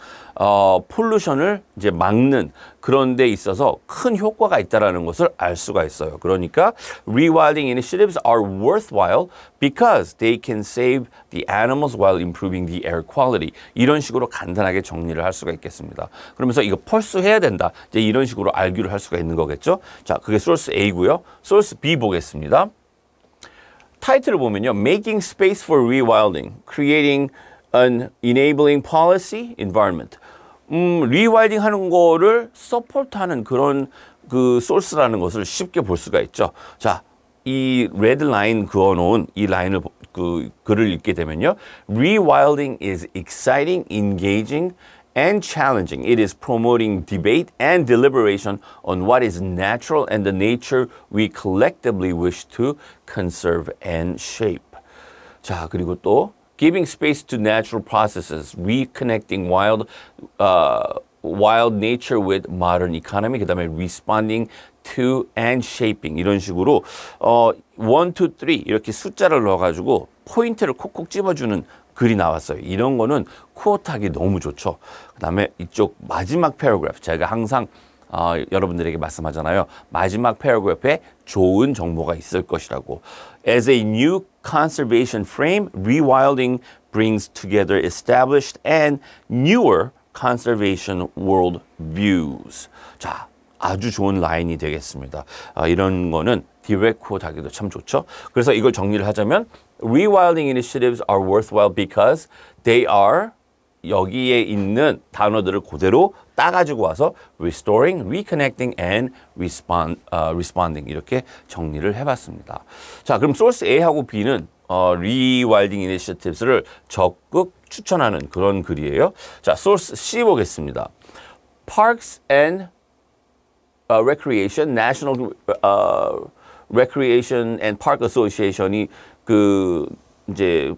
S1: pollution을 이제 막는 그런 데 있어서 큰 효과가 있다라는 것을 알 수가 있어요. 그러니까 rewilding initiatives are worthwhile because they can save the animals while improving the air quality. 이런 식으로 간단하게 정리를 할 수가 있겠습니다. 그러면서 이거 펄스해야 된다. 이제 이런 식으로 알기를 할 수가 있는 거겠죠. 자, 그게 소스 A고요. 소스 B 보겠습니다. 타이틀을 보면요. Making space for rewilding, creating an enabling policy environment. 리와일딩 하는 거를 서포트하는 그런 그 소스라는 것을 쉽게 볼 수가 있죠. 자, 이 레드 라인 그어놓은 이 라인을 그 글을 읽게 되면요. Rewilding is exciting, engaging, and challenging. It is promoting debate and deliberation on what is natural and the nature we collectively wish to conserve and shape. 자, 그리고 또 giving space to natural processes, reconnecting wild nature with modern economy, 그 다음에 responding to and shaping 이런 식으로 1, 2, 3 이렇게 숫자를 넣어가지고 포인트를 콕콕 집어주는 글이 나왔어요. 이런 거는 코어하기 너무 좋죠. 그 다음에 이쪽 마지막 패러그래프 제가 항상 여러분들에게 말씀하잖아요. 마지막 패러그래프에 좋은 정보가 있을 것이라고. As a new conservation frame, rewilding brings together established and newer conservation world views. 자, 아주 좋은 라인이 되겠습니다. 이런 거는 디렉트 코드 하기도 참 좋죠. 그래서 이걸 정리를 하자면 Rewilding initiatives are worthwhile because they are 여기에 있는 단어들을 그대로 따가지고 와서 restoring, reconnecting, and responding 이렇게 정리를 해봤습니다. 자, 그럼 source A하고 B는 rewilding initiatives를 적극 추천하는 그런 글이에요. 자, source C 보겠습니다. Parks and Recreation, National Recreation and Park Association이 그 이제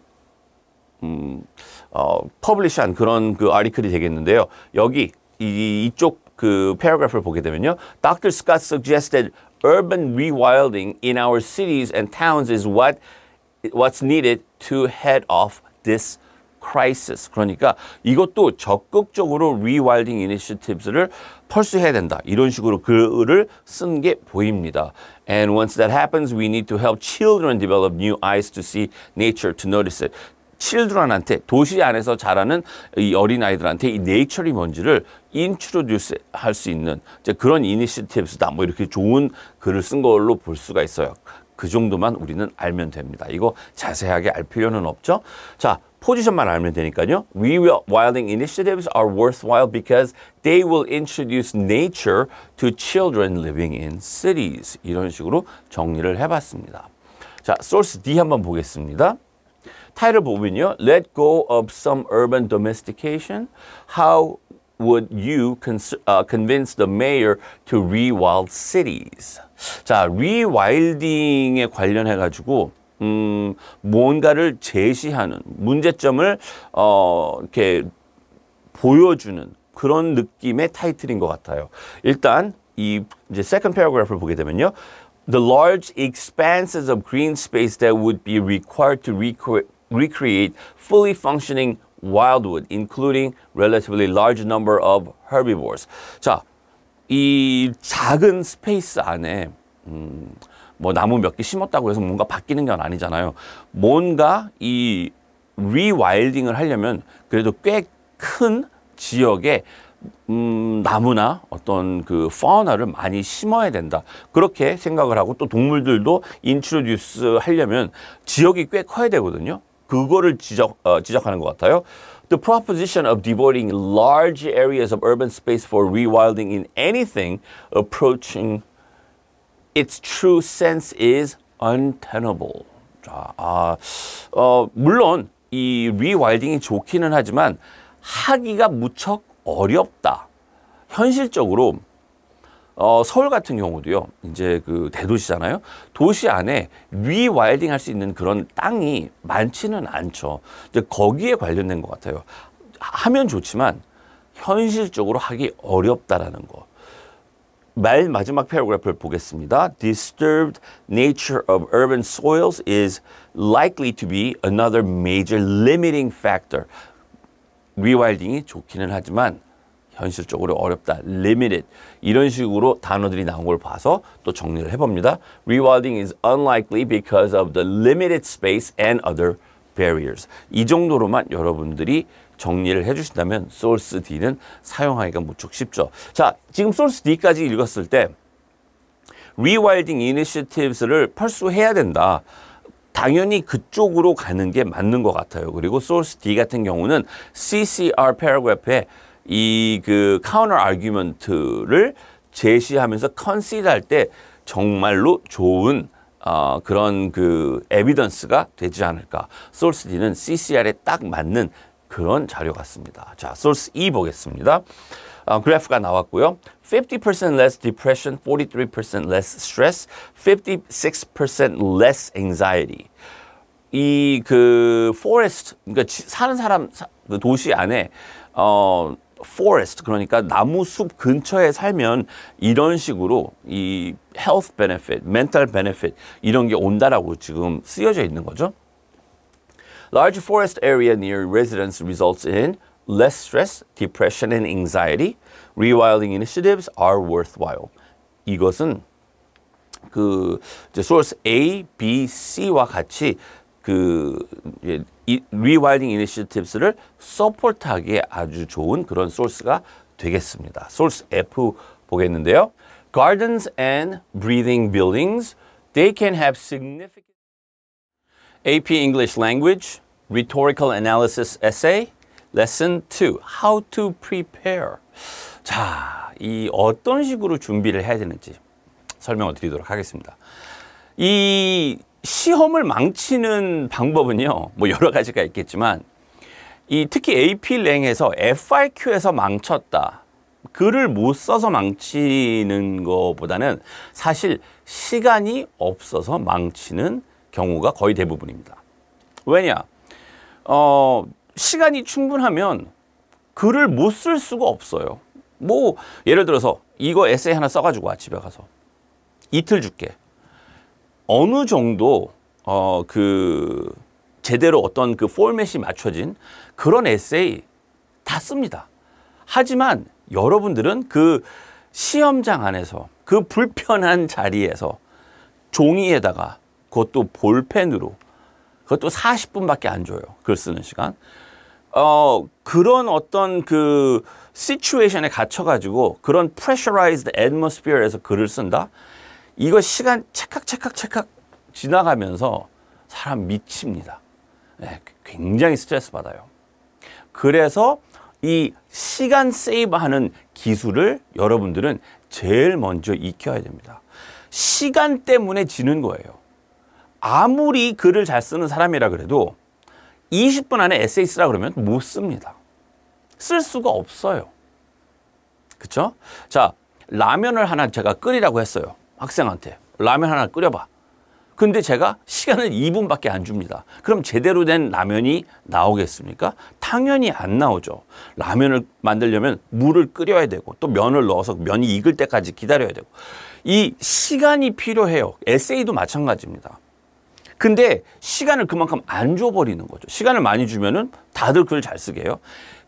S1: 퍼블리시한 그런 그 아티클이 되겠는데요. 여기 이쪽 그 패러그래프를 보게 되면요. Dr. Scott suggested urban rewilding in our cities and towns is what's needed to head off this crisis. 그러니까 이것도 적극적으로 rewilding initiatives를 펄수해야 된다. 이런 식으로 글을 쓴 게 보입니다. And once that happens, we need to help children develop new eyes to see nature, to notice it. children한테 도시 안에서 자라는 이 어린아이들한테 이 네이처이 뭔지를 인트로듀스 할 수 있는 이제 그런 이니시티브스다. 뭐 이렇게 좋은 글을 쓴 걸로 볼 수가 있어요. 그 정도만 우리는 알면 됩니다. 이거 자세하게 알 필요는 없죠. 자, 포지션만 알면 되니까요. Rewilding initiatives are worthwhile because they will introduce nature to children living in cities. 이런 식으로 정리를 해봤습니다. 자, source D 한번 보겠습니다. 타이틀 보면요. Let go of some urban domestication. How would you convince the mayor to rewild cities? 자, rewilding에 관련해가지고 뭔가를 제시하는 문제점을 이렇게 보여주는 그런 느낌의 타이틀인 것 같아요. 일단 이 이제 second paragraph를 보게 되면요. The large expanses of green space that would be required to recreate fully functioning wildwood, including relatively large number of herbivores. 자, 이 작은 스페이스 안에 뭐 나무 몇 개 심었다고 해서 뭔가 바뀌는 건 아니잖아요. 뭔가 이 리와일딩을 하려면 그래도 꽤 큰 지역에 나무나 어떤 그 파우나를 많이 심어야 된다. 그렇게 생각을 하고 또 동물들도 인트로듀스 하려면 지역이 꽤 커야 되거든요. 그거를 지적하는 것 같아요. The proposition of devoting large areas of urban space for rewilding in anything approaching its true sense is untenable. 자, 물론 이 리와일딩이 좋기는 하지만 하기가 무척 어렵다. 현실적으로 서울 같은 경우도요. 이제 그 대도시잖아요. 도시 안에 리와일딩 할 수 있는 그런 땅이 많지는 않죠. 이제 거기에 관련된 것 같아요. 하면 좋지만 현실적으로 하기 어렵다라는 거. 마지막 패러그래프를 보겠습니다. Disturbed nature of urban soils is likely to be another major limiting factor. 리와일딩이 좋기는 하지만 현실적으로 어렵다. Limited. 이런 식으로 단어들이 나온 걸 봐서 또 정리를 해봅니다. Rewilding is unlikely because of the limited space and other barriers. 이 정도로만 여러분들이 정리를 해주신다면 source D는 사용하기가 무척 쉽죠. 자, 지금 source D까지 읽었을 때 rewilding initiatives를 펄수해야 된다. 당연히 그쪽으로 가는 게 맞는 것 같아요. 그리고 source D 같은 경우는 CCR paragraph에 이 그 counter argument를 제시하면서 concede 할 때 정말로 좋은 그런 그 에비던스가 되지 않을까. 소스 D는 CCR에 딱 맞는 그런 자료 같습니다. 자, 소스 E 보겠습니다. 그래프가 나왔고요. 50% less depression, 43% less stress, 56% less anxiety. 이 그 forest, 그러니까 사는 사람 그 도시 안에 forest, 그러니까 나무 숲 근처에 살면 이런 식으로 이 health benefit, mental benefit 이런 게 온다라고 지금 쓰여져 있는 거죠. Large forest area near residence results in less stress, depression, and anxiety. Rewilding initiatives are worthwhile. 이것은 그 이제 source A, B, C와 같이 그 rewilding initiatives를 서포트하기에 아주 좋은 그런 소스가 되겠습니다. 소스 F 보겠는데요. Gardens and breathing buildings, they can have significant AP English Language, Rhetorical Analysis Essay, Lesson 2, How to Prepare. 자, 이 어떤 식으로 준비를 해야 되는지 설명을 드리도록 하겠습니다. 이 시험을 망치는 방법은요, 뭐 여러 가지가 있겠지만, 이 특히 AP랭에서 FRQ에서 망쳤다. 글을 못 써서 망치는 것보다는 사실 시간이 없어서 망치는 경우가 거의 대부분입니다. 왜냐? 시간이 충분하면 글을 못 쓸 수가 없어요. 뭐 예를 들어서 이거 에세이 하나 써가지고 와, 집에 가서 이틀 줄게. 어느 정도 그 제대로 어떤 그 포맷이 맞춰진 그런 에세이 다 씁니다. 하지만 여러분들은 그 시험장 안에서 그 불편한 자리에서 종이에다가 그것도 볼펜으로 그것도 40분밖에 안 줘요. 글 쓰는 시간. 그런 어떤 그 시츄에이션에 갇혀가지고 그런 pressurized atmosphere에서 글을 쓴다? 이거 시간 체칵 지나가면서 사람 미칩니다. 네, 굉장히 스트레스 받아요. 그래서 이 시간 세이브하는 기술을 여러분들은 제일 먼저 익혀야 됩니다. 시간 때문에 지는 거예요. 아무리 글을 잘 쓰는 사람이라 그래도 20분 안에 에세이 쓰라 그러면 못 씁니다. 쓸 수가 없어요. 그쵸? 자, 라면을 하나 제가 끓이라고 했어요. 학생한테. 라면 하나 끓여봐. 근데 제가 시간을 2분밖에 안 줍니다. 그럼 제대로 된 라면이 나오겠습니까? 당연히 안 나오죠. 라면을 만들려면 물을 끓여야 되고 또 면을 넣어서 면이 익을 때까지 기다려야 되고 이 시간이 필요해요. 에세이도 마찬가지입니다. 근데 시간을 그만큼 안 줘버리는 거죠. 시간을 많이 주면은 다들 글 잘 쓰게 해요.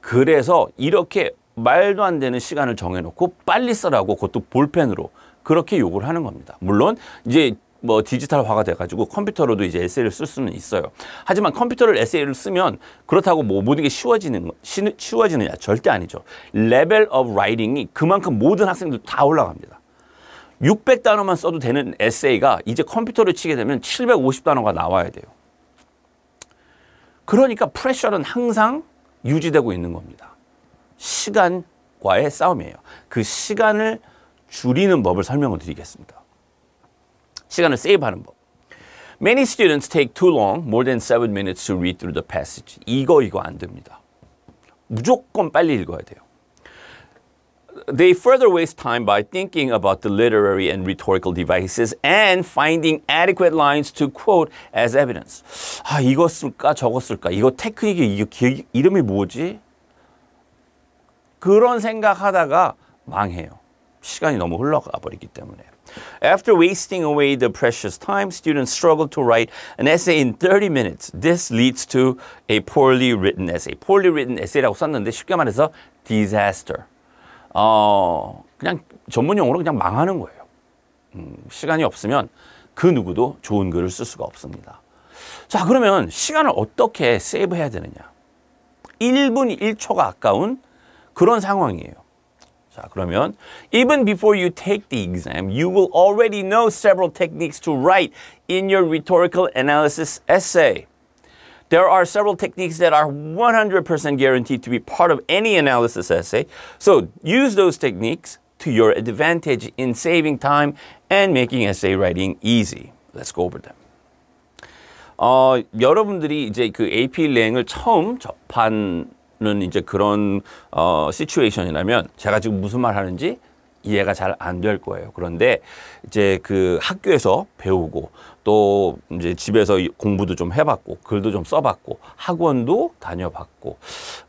S1: 그래서 이렇게 말도 안 되는 시간을 정해놓고 빨리 쓰라고 그것도 볼펜으로 그렇게 요구를 하는 겁니다. 물론 이제 뭐 디지털화가 돼가지고 컴퓨터로도 이제 에세이를 쓸 수는 있어요. 하지만 컴퓨터를 에세이를 쓰면 그렇다고 뭐 모든 게 쉬워지느냐? 절대 아니죠. 레벨 오브 라이팅이 그만큼 모든 학생들 다 올라갑니다. 600단어만 써도 되는 에세이가 이제 컴퓨터를 치게 되면 750단어가 나와야 돼요. 그러니까 프레셔는 항상 유지되고 있는 겁니다. 시간과의 싸움이에요. 그 시간을 줄이는 법을 설명을 드리겠습니다. 시간을 세이브하는 법. Many students take too long, more than 7 minutes to read through the passage. 이거 안 됩니다. 무조건 빨리 읽어야 돼요. They further waste time by thinking about the literary and rhetorical devices and finding adequate lines to quote as evidence. 아, 이거 쓸까 저거 쓸까? 이거 테크닉이 이거 이름이 뭐지? 그런 생각하다가 망해요. 시간이 너무 흘러가 버리기 때문에. After wasting away the precious time, students struggle to write an essay in 30 minutes. This leads to a poorly written essay. poorly written essay라고 썼는데 쉽게 말해서 disaster. 그냥 전문 용어로 그냥 망하는 거예요. 시간이 없으면 그 누구도 좋은 글을 쓸 수가 없습니다. 자, 그러면 시간을 어떻게 세이브해야 되느냐? 1분 1초가 아까운 그런 상황이에요. 자, 그러면 even before you take the exam, you will already know several techniques to write in your rhetorical analysis essay. There are several techniques that are 100% guaranteed to be part of any analysis essay. So use those techniques to your advantage in saving time and making essay writing easy. Let's go over them. 여러분들이 이제 그 AP 랭을 처음 접하는 이제 그런 시츄에이션이라면 제가 지금 무슨 말 하는지 이해가 잘 안 될 거예요. 그런데 이제 그 학교에서 배우고 또 이제 집에서 공부도 좀 해봤고 글도 좀 써봤고 학원도 다녀봤고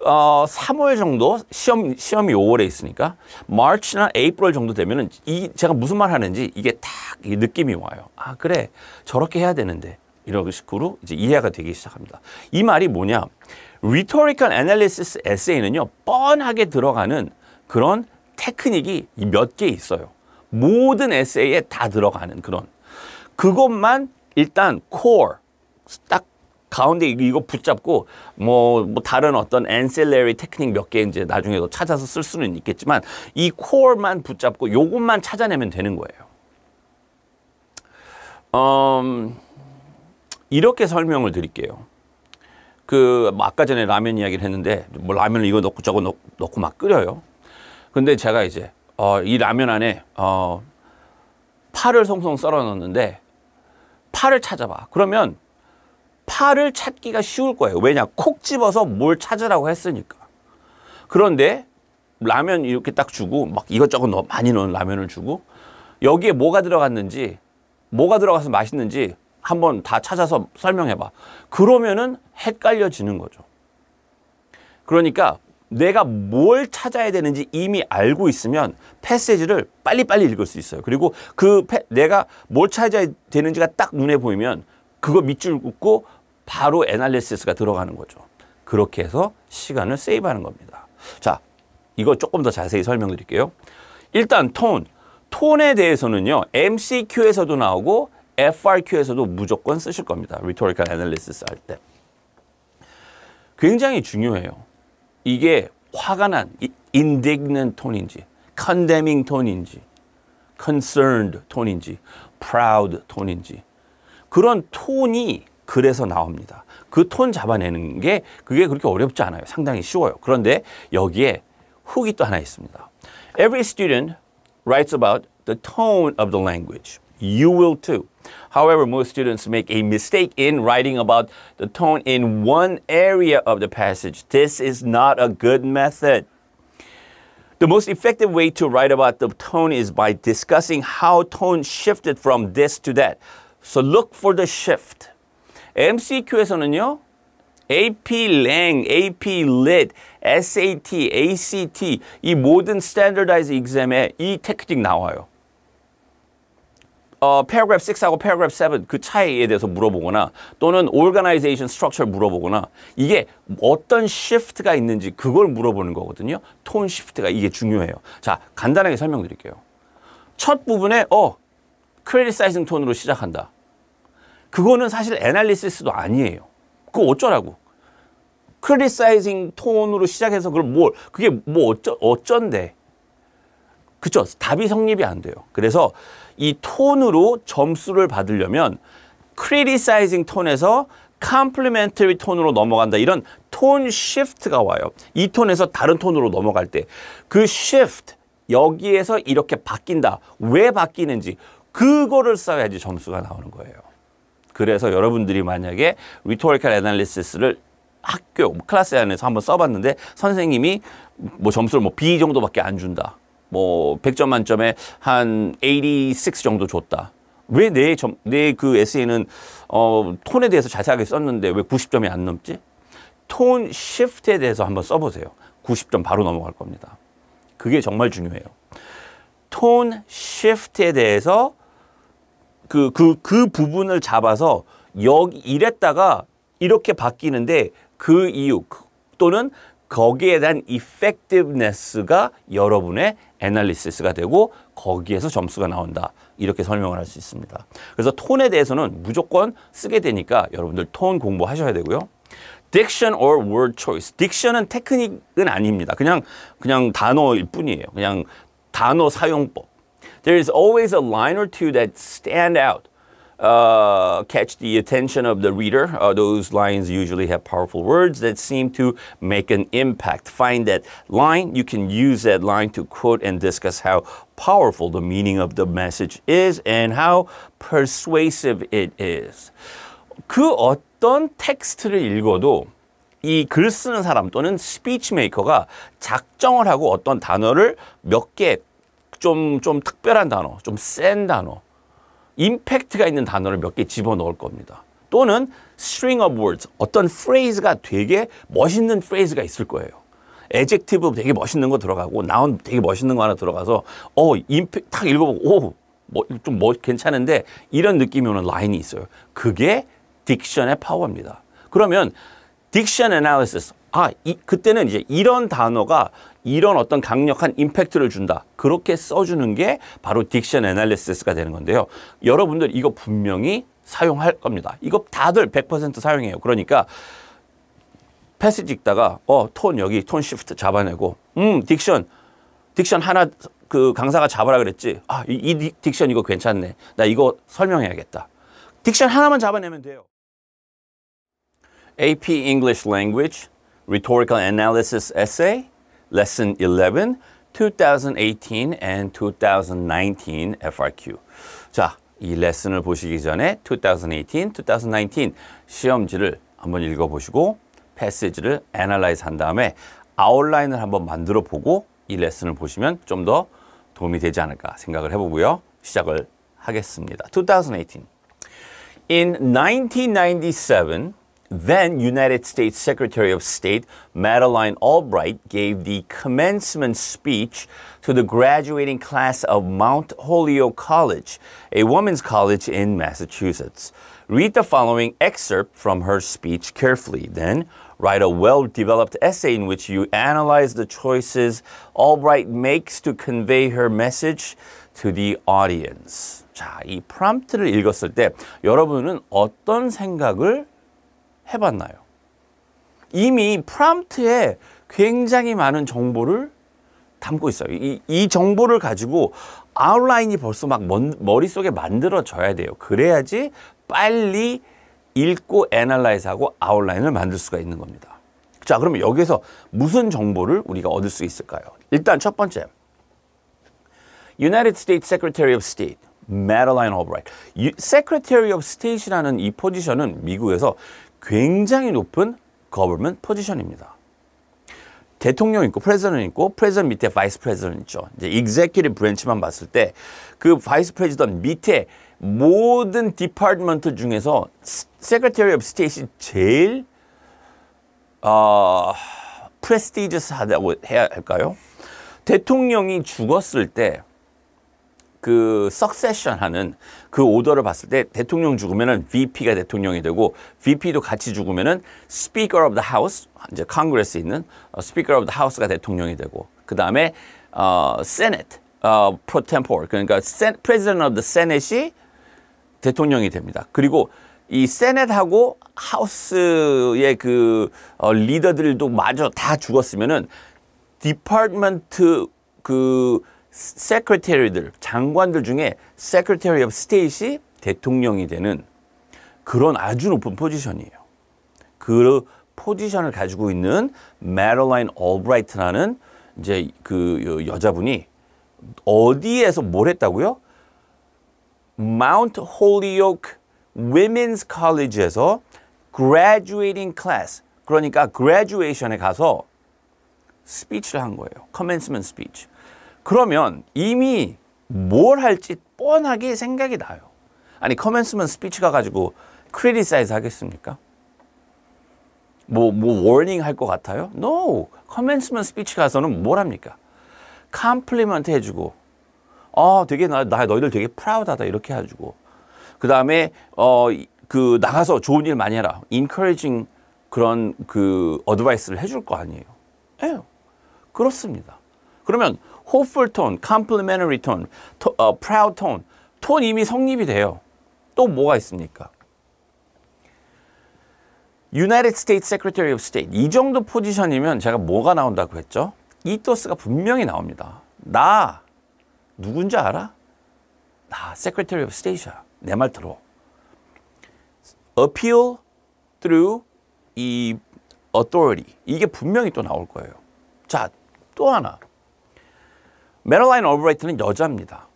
S1: 3월 정도 시험이 5월에 있으니까 March나 April 정도 되면은 제가 무슨 말 하는지 이게 딱 느낌이 와요. 아 그래 저렇게 해야 되는데 이런 식으로 이제 이해가 되기 시작합니다. 이 말이 뭐냐? Rhetorical Analysis Essay는요 뻔하게 들어가는 그런 테크닉이 몇 개 있어요. 모든 에세이에 다 들어가는 그런 그것만 일단 core 딱 가운데 이거 붙잡고 뭐 다른 어떤 ancillary 테크닉 몇 개 이제 나중에도 찾아서 쓸 수는 있겠지만 이 core만 붙잡고 요것만 찾아내면 되는 거예요. 이렇게 설명을 드릴게요. 뭐 아까 전에 라면 이야기를 했는데 뭐 라면을 이거 넣고 저거 넣고 막 끓여요. 근데 제가 이제 이 라면 안에 파를 송송 썰어 넣었는데 파를 찾아봐. 그러면 파를 찾기가 쉬울 거예요. 왜냐? 콕 집어서 뭘 찾으라고 했으니까. 그런데 라면 이렇게 딱 주고 막 이것저것 많이 넣은 라면을 주고 여기에 뭐가 들어갔는지 뭐가 들어가서 맛있는지 한번 다 찾아서 설명해봐. 그러면은 헷갈려지는 거죠. 그러니까 내가 뭘 찾아야 되는지 이미 알고 있으면 패시지를 빨리빨리 읽을 수 있어요. 그리고 내가 뭘 찾아야 되는지가 딱 눈에 보이면 그거 밑줄 긋고 바로 애널리시스가 들어가는 거죠. 그렇게 해서 시간을 세이브하는 겁니다. 자, 이거 조금 더 자세히 설명드릴게요. 일단 톤에 대해서는요. MCQ에서도 나오고 FRQ에서도 무조건 쓰실 겁니다. Rhetorical Analysis 할 때. 굉장히 중요해요. 이게 화가 난 indignant 톤인지, condemning 톤인지, concerned 톤인지, proud 톤인지 그런 톤이 그래서 나옵니다. 그 톤 잡아내는 게 그게 그렇게 어렵지 않아요. 상당히 쉬워요. 그런데 여기에 훅이 또 하나 있습니다. Every student writes about the tone of the language. You will too. However, most students make a mistake in writing about the tone in one area of the passage. This is not a good method. The most effective way to write about the tone is by discussing how tone shifted from this to that. So look for the shift. MCQ에서는요. AP Lang, AP Lit, SAT, ACT 이 모든 Standardized Exam에 이 테크닉 나와요. paragraph 6하고 paragraph 7 그 차이에 대해서 물어보거나 또는 organization structure 물어보거나 이게 어떤 shift가 있는지 그걸 물어보는 거거든요. 톤 shift가 이게 중요해요. 자, 간단하게 설명드릴게요. 첫 부분에 criticizing 톤으로 시작한다. 그거는 사실 analysis도 아니에요. 그거 어쩌라고. criticizing 톤으로 시작해서 그게 어쩐데. 그쵸? 답이 성립이 안 돼요. 그래서 이 톤으로 점수를 받으려면 criticizing 톤에서 complimentary 톤으로 넘어간다. 이런 톤 shift가 와요. 이 톤에서 다른 톤으로 넘어갈 때 그 shift, 여기에서 이렇게 바뀐다. 왜 바뀌는지 그거를 써야지 점수가 나오는 거예요. 그래서 여러분들이 만약에 rhetorical analysis를 학교, 클래스 안에서 한번 써봤는데 선생님이 뭐 점수를 B 정도밖에 안 준다. 100점 만점에 한 86 정도 줬다. 왜 내 그 에세이는 톤에 대해서 자세하게 썼는데 왜 90점이 안 넘지? 톤 시프트에 대해서 한번 써보세요. 90점 바로 넘어갈 겁니다. 그게 정말 중요해요. 톤 시프트에 대해서 그 부분을 잡아서 이랬다가 이렇게 바뀌는데 그 이유 또는 거기에 대한 effectiveness가 여러분의 애널리시스가 되고 거기에서 점수가 나온다. 이렇게 설명을 할 수 있습니다. 그래서 톤에 대해서는 무조건 쓰게 되니까 여러분들 톤 공부하셔야 되고요. Diction or word choice. Diction은 테크닉은 아닙니다. 그냥 단어일 뿐이에요. 그냥 단어 사용법. There is always a line or two that stand out. catch the attention of the reader. Those lines usually have powerful words that seem to make an impact. Find that line. You can use that line to quote and discuss how powerful the meaning of the message is and how persuasive it is. 그 어떤 텍스트를 읽어도 이 글 쓰는 사람 또는 스피치 메이커가 작정을 하고 어떤 단어를 몇 개 좀 특별한 단어, 좀 센 단어, 임팩트가 있는 단어를 몇 개 집어넣을 겁니다. 또는 string of words, 어떤 phrase가 되게 멋있는 phrase가 있을 거예요. adjective 되게 멋있는 거 들어가고 noun 되게 멋있는 거 하나 들어가서 임팩트 딱 읽어보고 좀 괜찮은데 이런 느낌이 오는 라인이 있어요. 그게 딕션의 파워입니다. 그러면 딕션 애널리시스, 그때는 이제 이런 단어가 이런 어떤 강력한 임팩트를 준다. 그렇게 써주는 게 바로 딕션 애널리시스가 되는 건데요. 여러분들 이거 분명히 사용할 겁니다. 이거 다들 100% 사용해요. 그러니까 패시지 읽다가 톤 여기 톤 시프트 잡아내고 딕션 하나 그 강사가 잡으라 그랬지. 이 딕션 이거 괜찮네. 나 이거 설명해야겠다. 딕션 하나만 잡아내면 돼요. AP English Language Rhetorical Analysis Essay Lesson 11 2018 and 2019 FRQ. 자, 이 레슨을 보시기 전에 2018, 2019 시험지를 한번 읽어보시고 패시지를 애널라이즈 한 다음에 아웃라인을 한번 만들어 보고 이 레슨을 보시면 좀 더 도움이 되지 않을까 생각을 해보고요. 시작을 하겠습니다. 2018. In 1997, then United States Secretary of State Madeleine Albright gave the commencement speech to the graduating class of Mount Holyoke College, a women's college in Massachusetts. Read the following excerpt from her speech carefully. Then write a well-developed essay in which you analyze the choices Albright makes to convey her message to the audience. 자, 이 프롬프트를 읽었을 때 여러분은 어떤 생각을 해봤나요? 이미 프롬프트에 굉장히 많은 정보를 담고 있어요. 이 정보를 가지고 아웃라인이 벌써 막 머릿속에 만들어져야 돼요. 그래야지 빨리 읽고 애널라이즈하고 아웃라인을 만들 수가 있는 겁니다. 자, 그러면 여기서 무슨 정보를 우리가 얻을 수 있을까요? 일단 첫 번째, United States Secretary of State, Madeleine Albright. Secretary of State이라는 이 포지션은 미국에서 굉장히 높은 government 포지션입니다. 대통령 있고 프레지던트 있고 프레지던트 밑에 바이스 프레지던트 있죠. 이제 executive branch만 봤을 때 그 바이스 프레지던트 밑에 모든 디파트먼트 중에서 Secretary of State이 제일 prestigious-하다고 해야 할까요? 대통령이 죽었을 때 그 succession 하는 그 오더를 봤을 때 대통령 죽으면은 VP가 대통령이 되고 VP도 같이 죽으면은 Speaker of the House, 이제 Congress에 있는 Speaker of the House가 대통령이 되고 그 다음에 Senate pro tempore, 그러니까 President of the Senate이 대통령이 됩니다. 그리고 이 세넷하고 하우스의 그 리더들도 마저 다 죽었으면은 디파트먼트 그 세크레터리들, 장관들 중에 Secretary of State이 대통령이 되는 그런 아주 높은 포지션이에요. 그 포지션을 가지고 있는 Madeleine Albright라는 이제 그 여자분이 어디에서 뭘 했다고요? Mount Holyoke Women's College에서 graduating class, 그러니까 graduation에 가서 스피치를 한 거예요. commencement speech. 그러면 이미 뭘 할지 뻔하게 생각이 나요. 아니, commencement speech 가가지고 criticize 하겠습니까? 뭐 warning 할 것 같아요? No! commencement speech 가서는 뭘 합니까? compliment 해주고, 되게 너희들 되게 proud하다 이렇게 해주고, 그 다음에 그 나가서 좋은 일 많이 해라, encouraging 그런 그 advice를 해줄 거 아니에요? 예, 그렇습니다. 그러면 hopeful tone, complimentary tone, proud tone, 톤 이미 성립이 돼요. 또 뭐가 있습니까? United States Secretary of State. 이 정도 포지션이면 제가 뭐가 나온다고 했죠? 이토스가 분명히 나옵니다. 나 누군지 알아? 나 Secretary of State이야. 내 말 들어. appeal through 이 authority. 이게 분명히 또 나올 거예요. 자, 또 하나. 메럴라인 올브라이트는 여자입니다.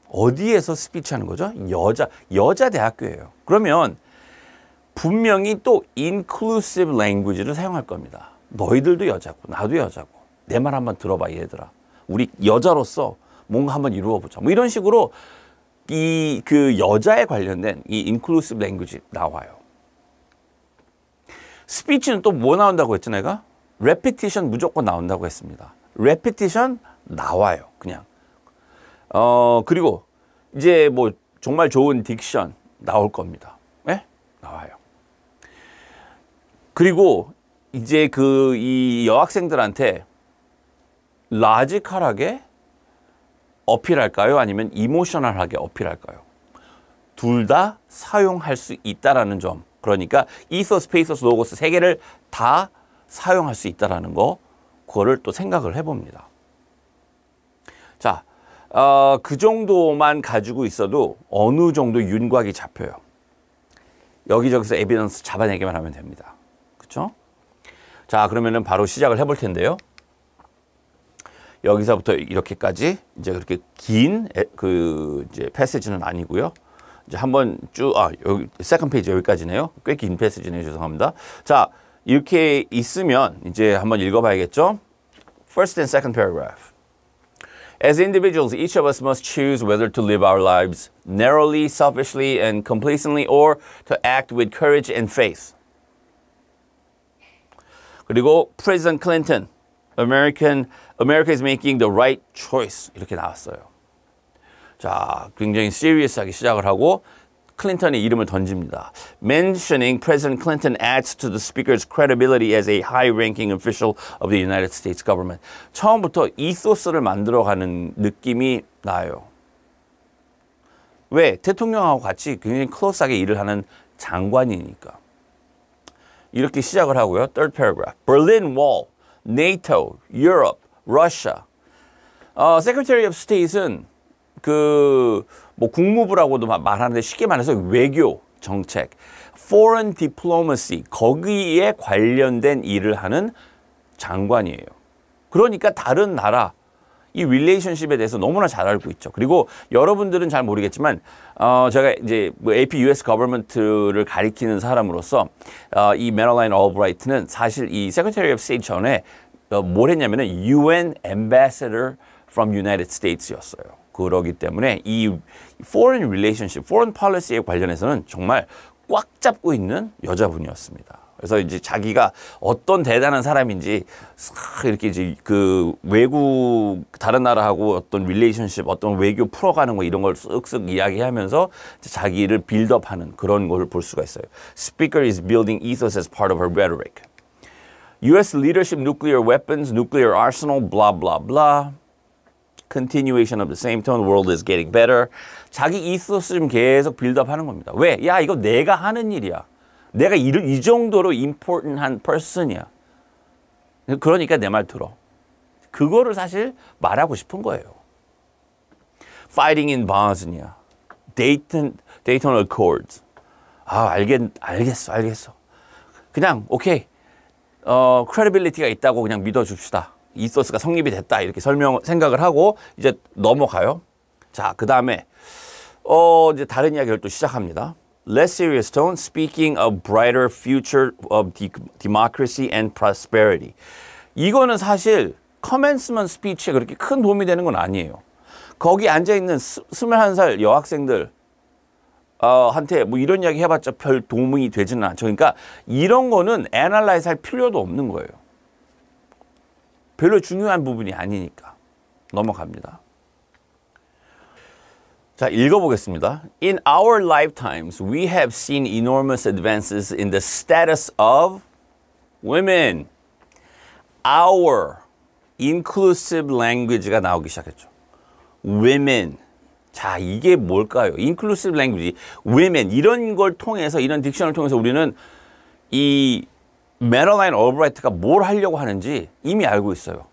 S1: 어디에서 스피치 하는 거죠? 여자 대학교예요. 그러면 분명히 또 inclusive language를 사용할 겁니다. 너희들도 여자고 나도 여자고 내 말 한번 들어봐 얘들아. 우리 여자로서 뭔가 한번 이루어보자. 뭐 이런 식으로 그 여자에 관련된 이 inclusive language 나와요. 스피치는 또 뭐 나온다고 했지 내가? repetition 무조건 나온다고 했습니다. repetition 나와요. 그냥. 그리고 이제 뭐 정말 좋은 딕션 나올 겁니다. 네? 나와요. 그리고 이제 이 여학생들한테 라지컬하게 어필할까요? 아니면 이모셔널하게 어필할까요? 둘 다 사용할 수 있다라는 점. 그러니까 이소스, 페이소스, 로고스 세 개를 다 사용할 수 있다라는 거, 그거를 또 생각을 해봅니다. 자, 그 정도만 가지고 있어도 어느 정도 윤곽이 잡혀요. 여기저기서 에비던스 잡아내기만 하면 됩니다. 그렇죠? 자, 그러면은 바로 시작을 해볼 텐데요. 여기서부터 이렇게까지 이제 그렇게 긴 이제 패시지는 아니고요. 이제 한번 쭉 여기 세컨드 페이지 여기까지네요. 꽤 긴 패시지네요. 죄송합니다. 자, 이렇게 있으면 이제 한번 읽어봐야겠죠. First and second paragraph. As individuals, each of us must choose whether to live our lives narrowly, selfishly, and complacently, or to act with courage and faith. 그리고 President Clinton, America is making the right choice. 이렇게 나왔어요. 자, 굉장히 serious하게 시작을 하고 클린턴의 이름을 던집니다. Mentioning President Clinton adds to the speaker's credibility as a high-ranking official of the United States government. 처음부터 이소스를 만들어가는 느낌이 나요. 왜? 대통령하고 같이 굉장히 클로스하게 일을 하는 장관이니까. 이렇게 시작을 하고요. Third paragraph. Berlin Wall, NATO, Europe, Russia. Secretary of State은 뭐 국무부라고도 말하는데 쉽게 말해서 외교 정책, foreign diplomacy, 거기에 관련된 일을 하는 장관이에요. 그러니까 다른 나라, 이 릴레이션십에 대해서 너무나 잘 알고 있죠. 그리고 여러분들은 잘 모르겠지만, 제가 이제 뭐 AP US Government를 가리키는 사람으로서, 이 메럴라인 올브라이트는 사실 이 Secretary of State 전에 뭘 했냐면은 UN Ambassador from United States였어요. 그러기 때문에 이 foreign relationship, foreign policy에 관련해서는 정말 꽉 잡고 있는 여자분이었습니다. 그래서 이제 자기가 어떤 대단한 사람인지 이렇게 이제 그 외국 다른 나라하고 어떤 릴레이션십, 어떤 외교 풀어가는 거 이런 걸 쓱쓱 이야기하면서 자기를 빌드업하는 그런 걸 볼 수가 있어요. Speaker is building ethos as part of her rhetoric. U.S. leadership, nuclear weapons, nuclear arsenal, blah blah blah. Continuation of the same tone, the world is getting better. 자기 이소스 좀 계속 빌드업하는 겁니다. 왜? 야, 이거 내가 하는 일이야. 내가 이 정도로 important한 person이야. 그러니까 내 말 들어. 그거를 사실 말하고 싶은 거예요. Fighting in Bosnia, Dayton Accords. 알겠어. 그냥 오케이. credibility가 있다고 그냥 믿어줍시다. 이소스가 성립이 됐다 이렇게 생각을 하고 이제 넘어가요. 자, 그 다음에 이제 다른 이야기를 또 시작합니다. Less serious tone, speaking of brighter future of democracy and prosperity. 이거는 사실 커맨스먼트 스피치에 그렇게 큰 도움이 되는 건 아니에요. 거기 앉아있는 21살 여학생들 한테 뭐 이런 이야기 해봤자 별 도움이 되지는 않죠. 그러니까 이런 거는 애널라이즈 할 필요도 없는 거예요. 별로 중요한 부분이 아니니까 넘어갑니다. 자, 읽어보겠습니다. In our lifetimes, we have seen enormous advances in the status of women. Our inclusive language가 나오기 시작했죠. Women. 자, 이게 뭘까요? inclusive language, women 이런 걸 통해서 이런 딕션을 통해서 우리는 이 메럴라인 올브라이트가 뭘 하려고 하는지 이미 알고 있어요.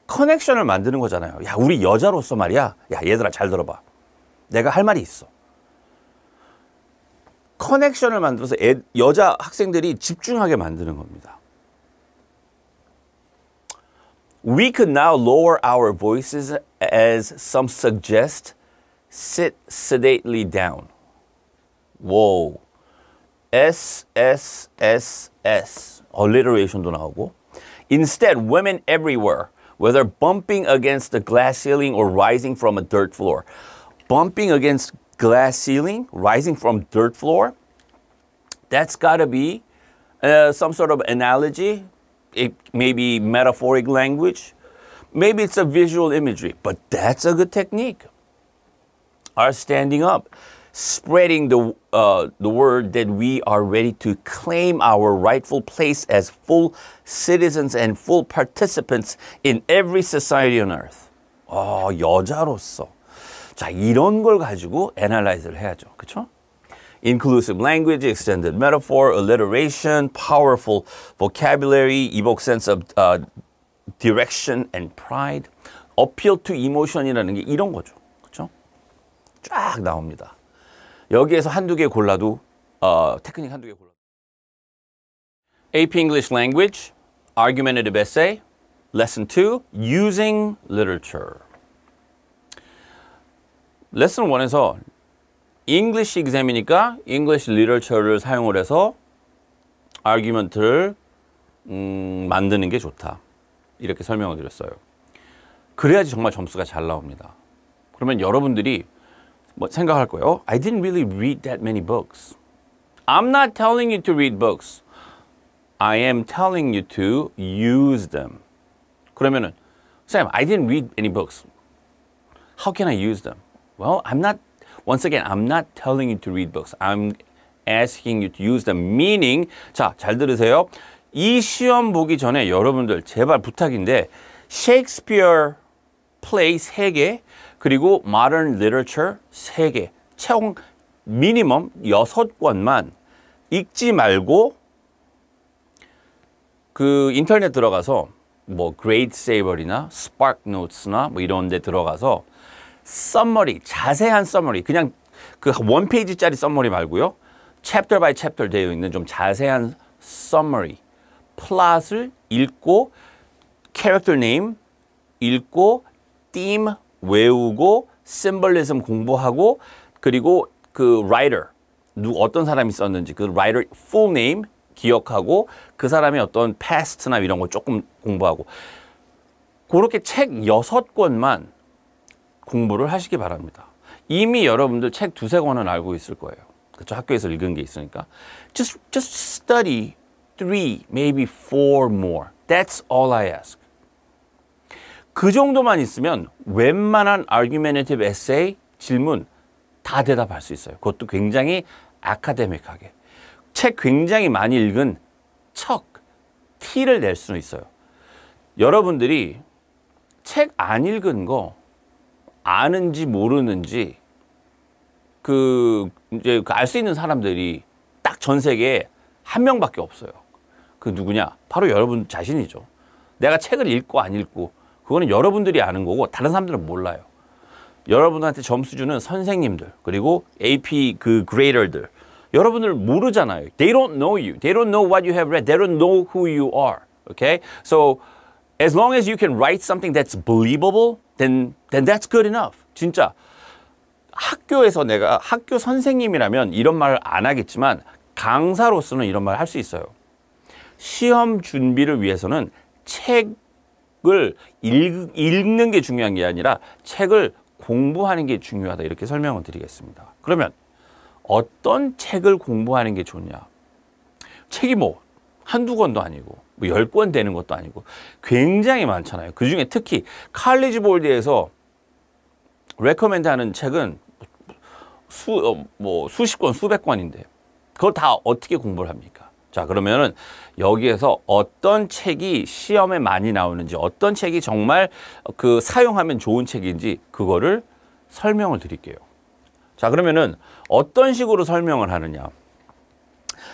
S1: 커넥션을 만드는 거잖아요. 야, 우리 여자로서 말이야. 야, 얘들아 잘 들어봐. 내가 할 말이 있어. 커넥션을 만들어서 여자 학생들이 집중하게 만드는 겁니다. We could now lower our voices as some suggest sit sedately down. Whoa. SSSS. Alliteration도 나오고. Instead, women everywhere, whether bumping against the glass ceiling or rising from a dirt floor. Bumping against glass ceiling, rising from dirt floor. That's got to be some sort of analogy. It may be metaphoric language. Maybe it's a visual imagery, but that's a good technique. Are standing up, spreading the word that we are ready to claim our rightful place as full citizens and full participants in every society on earth. 여자로서. 자, 이런 걸 가지고 analyze를 해야죠. 그렇죠? Inclusive language, extended metaphor, alliteration, powerful vocabulary, evoke sense of direction and pride. appeal to emotion이라는 게 이런 거죠. 그렇죠? 쫙 나옵니다. 여기에서 한두 개 골라도 테크닉 한두 개 골라도 AP English Language, Argumentative Essay, Lesson 2, Using Literature. Lesson 1에서 English exam이니까 English literature를 사용을 해서 argument를 만드는 게 좋다. 이렇게 설명을 드렸어요. 그래야지 정말 점수가 잘 나옵니다. 그러면 여러분들이 뭐 생각할 거예요. I didn't really read that many books. I'm not telling you to read books. I am telling you to use them. 그러면은 Sam, I didn't read any books. How can I use them? Well, once again, I'm not telling you to read books. I'm asking you to use them. Meaning, 자, 잘 들으세요. 이 시험 보기 전에 여러분들 제발 부탁인데 Shakespeare play 3개 그리고 Modern Literature 3개 총 미니멈 6권만 읽지 말고 그 인터넷 들어가서 뭐 Grade Saver이나 Spark Notes나 뭐 이런 데 들어가서 서머리, 자세한 서머리, 그냥 그 원 페이지짜리 서머리 말고요. 챕터 바이 챕터 되어 있는 좀 자세한 서머리, 플롯을 읽고 캐릭터 네임 읽고 theme 외우고 심볼리즘 공부하고 그리고 그 라이터 어떤 사람이 썼는지 그 라이터 풀 네임 기억하고 그 사람의 어떤 past나 이런 거 조금 공부하고 그렇게 책 6권만 공부를 하시기 바랍니다. 이미 여러분들 책 2-3권은 알고 있을 거예요. 그렇죠? 학교에서 읽은 게 있으니까. Just study 3, maybe 4 more. That's all I ask. 그 정도만 있으면 웬만한 argumentative essay 질문 다 대답할 수 있어요. 그것도 굉장히 아카데믹하게. 책 굉장히 많이 읽은 척, 티를 낼 수는 있어요. 여러분들이 책 안 읽은 거 아는지 모르는지 이제 알 수 있는 사람들이 딱 전 세계에 한 명밖에 없어요. 그 누구냐? 바로 여러분 자신이죠. 내가 책을 읽고 안 읽고 그거는 여러분들이 아는 거고 다른 사람들은 몰라요. 여러분한테 점수 주는 선생님들 그리고 AP 그 grader들 여러분들 모르잖아요. They don't know you. They don't know what you have read. They don't know who you are. Okay? So as long as you can write something that's believable, then that's good enough. 진짜 학교에서 내가 학교 선생님이라면 이런 말을 안 하겠지만 강사로서는 이런 말을 할 수 있어요. 시험 준비를 위해서는 책을 읽는 게 중요한 게 아니라 책을 공부하는 게 중요하다. 이렇게 설명을 드리겠습니다. 그러면 어떤 책을 공부하는 게 좋냐? 책이 뭐 한두 권도 아니고 뭐 10권 되는 것도 아니고 굉장히 많잖아요. 그중에 특히 칼리지 볼드에서 레커멘드 하는 책은 수십 권, 수백 권인데 그걸 다 어떻게 공부를 합니까? 자, 그러면은 여기에서 어떤 책이 시험에 많이 나오는지 어떤 책이 정말 그 사용하면 좋은 책인지 그거를 설명을 드릴게요. 자, 그러면은 어떤 식으로 설명을 하느냐?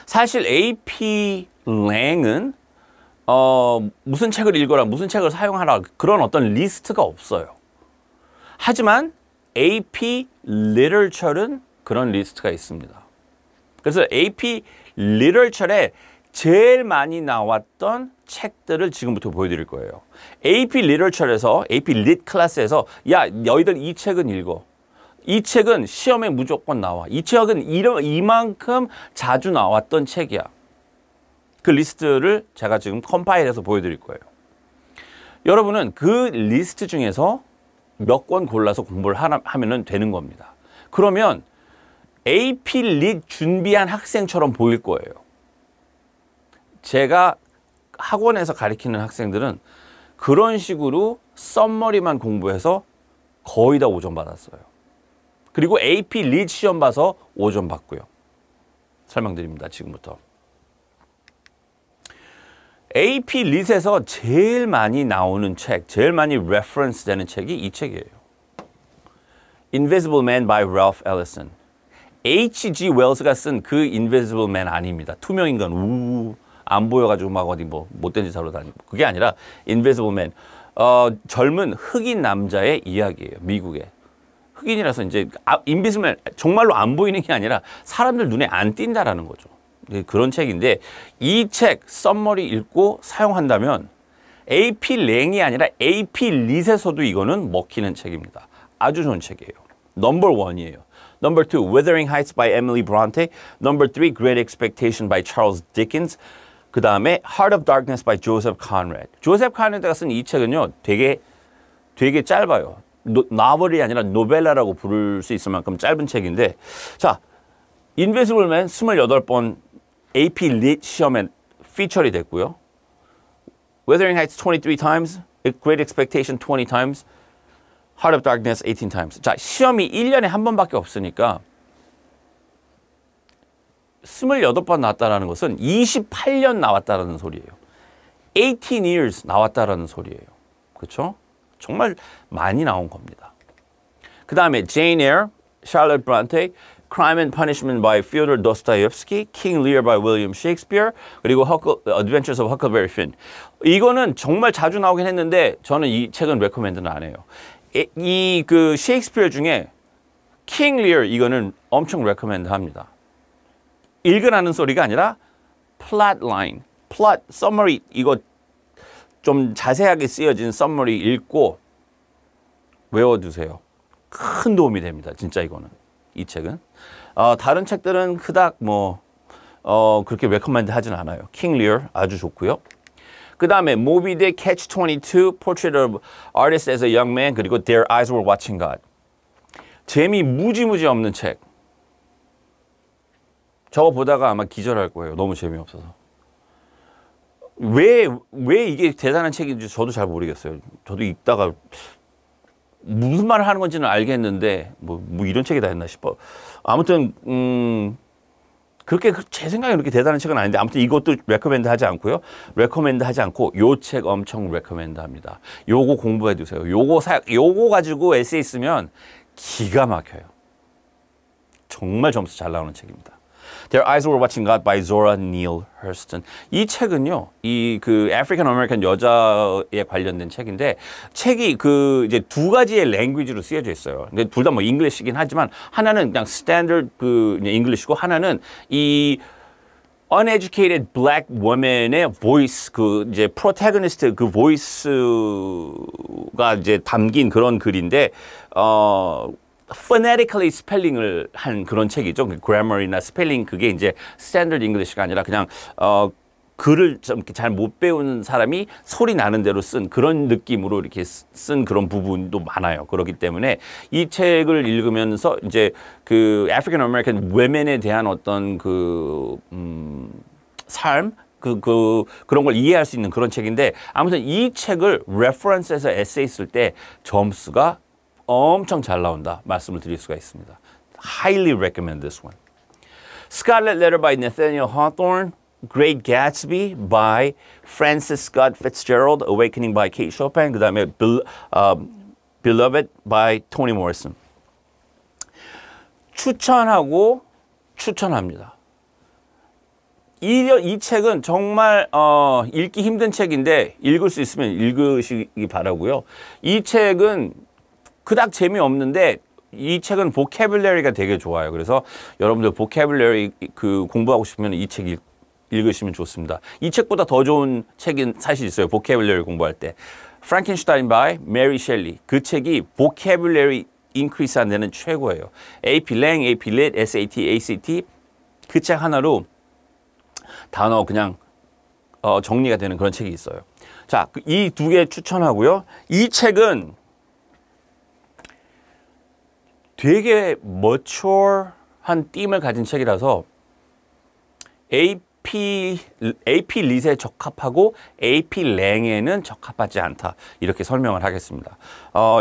S1: 사실 AP 랭은 무슨 책을 읽어라, 무슨 책을 사용하라 그런 어떤 리스트가 없어요. 하지만 AP Literature는 그런 리스트가 있습니다. 그래서 AP 리터처에 제일 많이 나왔던 책들을 지금부터 보여드릴 거예요. AP 리터처에서 AP lit 클래스에서 야 너희들 이 책은 읽어. 이 책은 시험에 무조건 나와. 이 책은 이만큼 자주 나왔던 책이야. 그 리스트를 제가 지금 컴파일해서 보여드릴 거예요. 여러분은 그 리스트 중에서 몇 권 골라서 공부를 하면 되는 겁니다. 그러면 AP lit 준비한 학생처럼 보일 거예요. 제가 학원에서 가르치는 학생들은 그런 식으로 썸머리만 공부해서 거의 다 5점 받았어요. 그리고 AP lit 시험 봐서 5점 받고요. 설명드립니다. 지금부터. AP lit에서 제일 많이 나오는 책, 제일 많이 레퍼런스 되는 책이 이 책이에요. Invisible Man by Ralph Ellison. H.G. Wells가 쓴 그 Invisible Man 아닙니다. 투명인간, 안 보여가지고 막 어디 뭐 못된 짓 하러 다니고. 그게 아니라 Invisible Man. 젊은 흑인 남자의 이야기예요. 미국의. 흑인이라서 이제 Invisible Man, 정말로 안 보이는 게 아니라 사람들 눈에 안 띈다라는 거죠. 그런 책인데 이 책 썸머리 읽고 사용한다면 AP 랭이 아니라 AP lit에서도 이거는 먹히는 책입니다. 아주 좋은 책이에요. 넘버 1이에요. 넘버 2, Wuthering Heights by Emily Bronte. 넘버 3, Great Expectation by Charles Dickens. 그 다음에 Heart of Darkness by Joseph Conrad. 조셉 카네드가 쓴 이 책은요, 되게 짧아요. 나벌이 아니라 노벨라라고 부를 수 있을 만큼 짧은 책인데, 자, Invisible Man 28번 AP Lit 시험에 피처리 됐고요. Wuthering Heights 23 times, Great Expectation 20 times, Heart of Darkness 18 times. 자, 시험이 1년에 한 번밖에 없으니까 28번 나왔다는 것은 28년 나왔다는 소리예요. 18 years 나왔다는 소리예요. 그렇죠? 정말 많이 나온 겁니다. 그 다음에 Jane Eyre, Charlotte Bronte, Crime and Punishment by Fyodor Dostoevsky, King Lear by William Shakespeare, 그리고 Adventures of Huckleberry Finn. 이거는 정말 자주 나오긴 했는데 저는 이 책은 레코멘드는 안 해요. 이 그 셰익스피어 중에 King Lear 이거는 엄청 레코멘드 합니다. 읽으라는 소리가 아니라 plot line, plot, summary 이거 좀 자세하게 쓰여진 summary 읽고 외워두세요. 큰 도움이 됩니다. 진짜 이거는. 이 책은. 다른 책들은 그닥 그렇게 레코멘드 하진 않아요. 킹 리어 아주 좋고요. 그 다음에 Moby Dick, Catch-22, Portrait of Artist as a Young Man, 그리고 Their Eyes Were Watching God. 재미 무지무지 없는 책. 저거 보다가 아마 기절할 거예요. 너무 재미없어서. 왜 이게 대단한 책인지 저도 잘 모르겠어요. 저도 읽다가 무슨 말을 하는 건지는 알겠는데 뭐 이런 책이 다 했나 싶어. 아무튼 그렇게 제 생각에 그렇게 대단한 책은 아닌데 아무튼 이것도 레코멘드 하지 않고요. 레코멘드 하지 않고 요 책 엄청 레코멘드 합니다. 요거 공부해 두세요. 요거 가지고 에세이 쓰면 기가 막혀요. 정말 점수 잘 나오는 책입니다. Their Eyes Were Watching God by Zora Neale Hurston. 이 책은요, 이 그 African American 여자에 관련된 책인데, 책이 그 이제 두 가지의 랭귀지로 쓰여져 있어요. 근데 둘 다 뭐 잉글리시긴 하지만, 하나는 그냥 스탠더드 그 잉글리시고, 하나는 이 uneducated black woman의 voice, 그 이제 protagonist 그 voice가 이제 담긴 그런 글인데, phonetically 스펠링을 한 그런 책이죠. 그래머리나 스펠링 그게 이제 스탠더드 잉글리시가 아니라 그냥 글을 좀 잘 못 배우는 사람이 소리 나는 대로 쓴 그런 느낌으로 이렇게 쓴 그런 부분도 많아요. 그렇기 때문에 이 책을 읽으면서 이제 그 African American women에 대한 어떤 그 삶 그런 걸 이해할 수 있는 그런 책인데 아무튼 이 책을 레퍼런스에서 에세이 쓸 때 점수가 엄청 잘 나온다 말씀을 드릴 수가 있습니다. Highly recommend this one. Scarlet Letter by Nathaniel Hawthorne, Great Gatsby by Francis Scott Fitzgerald, Awakening by Kate Chopin, 그 다음에 Beloved by Toni Morrison. 추천합니다. 이 책은 정말 읽기 힘든 책인데 읽을 수 있으면 읽으시기 바라고요. 이 책은 그닥 재미없는데 이 책은 vocabulary가 되게 좋아요. 그래서 여러분들 vocabulary 그 공부하고 싶으면 이 책 읽으시면 좋습니다. 이 책보다 더 좋은 책은 사실 있어요. vocabulary 공부할 때. Frankenstein by Mary Shelley. 그 책이 vocabulary increase 하는 데는 최고예요. AP Lang, AP Lit, SAT, ACT 그 책 하나로 단어 그냥 정리가 되는 그런 책이 있어요. 자, 이 두 개 추천하고요. 이 책은 되게 mature한 띠을 가진 책이라서 AP 릿에 적합하고 AP 랭에는 적합하지 않다. 이렇게 설명을 하겠습니다.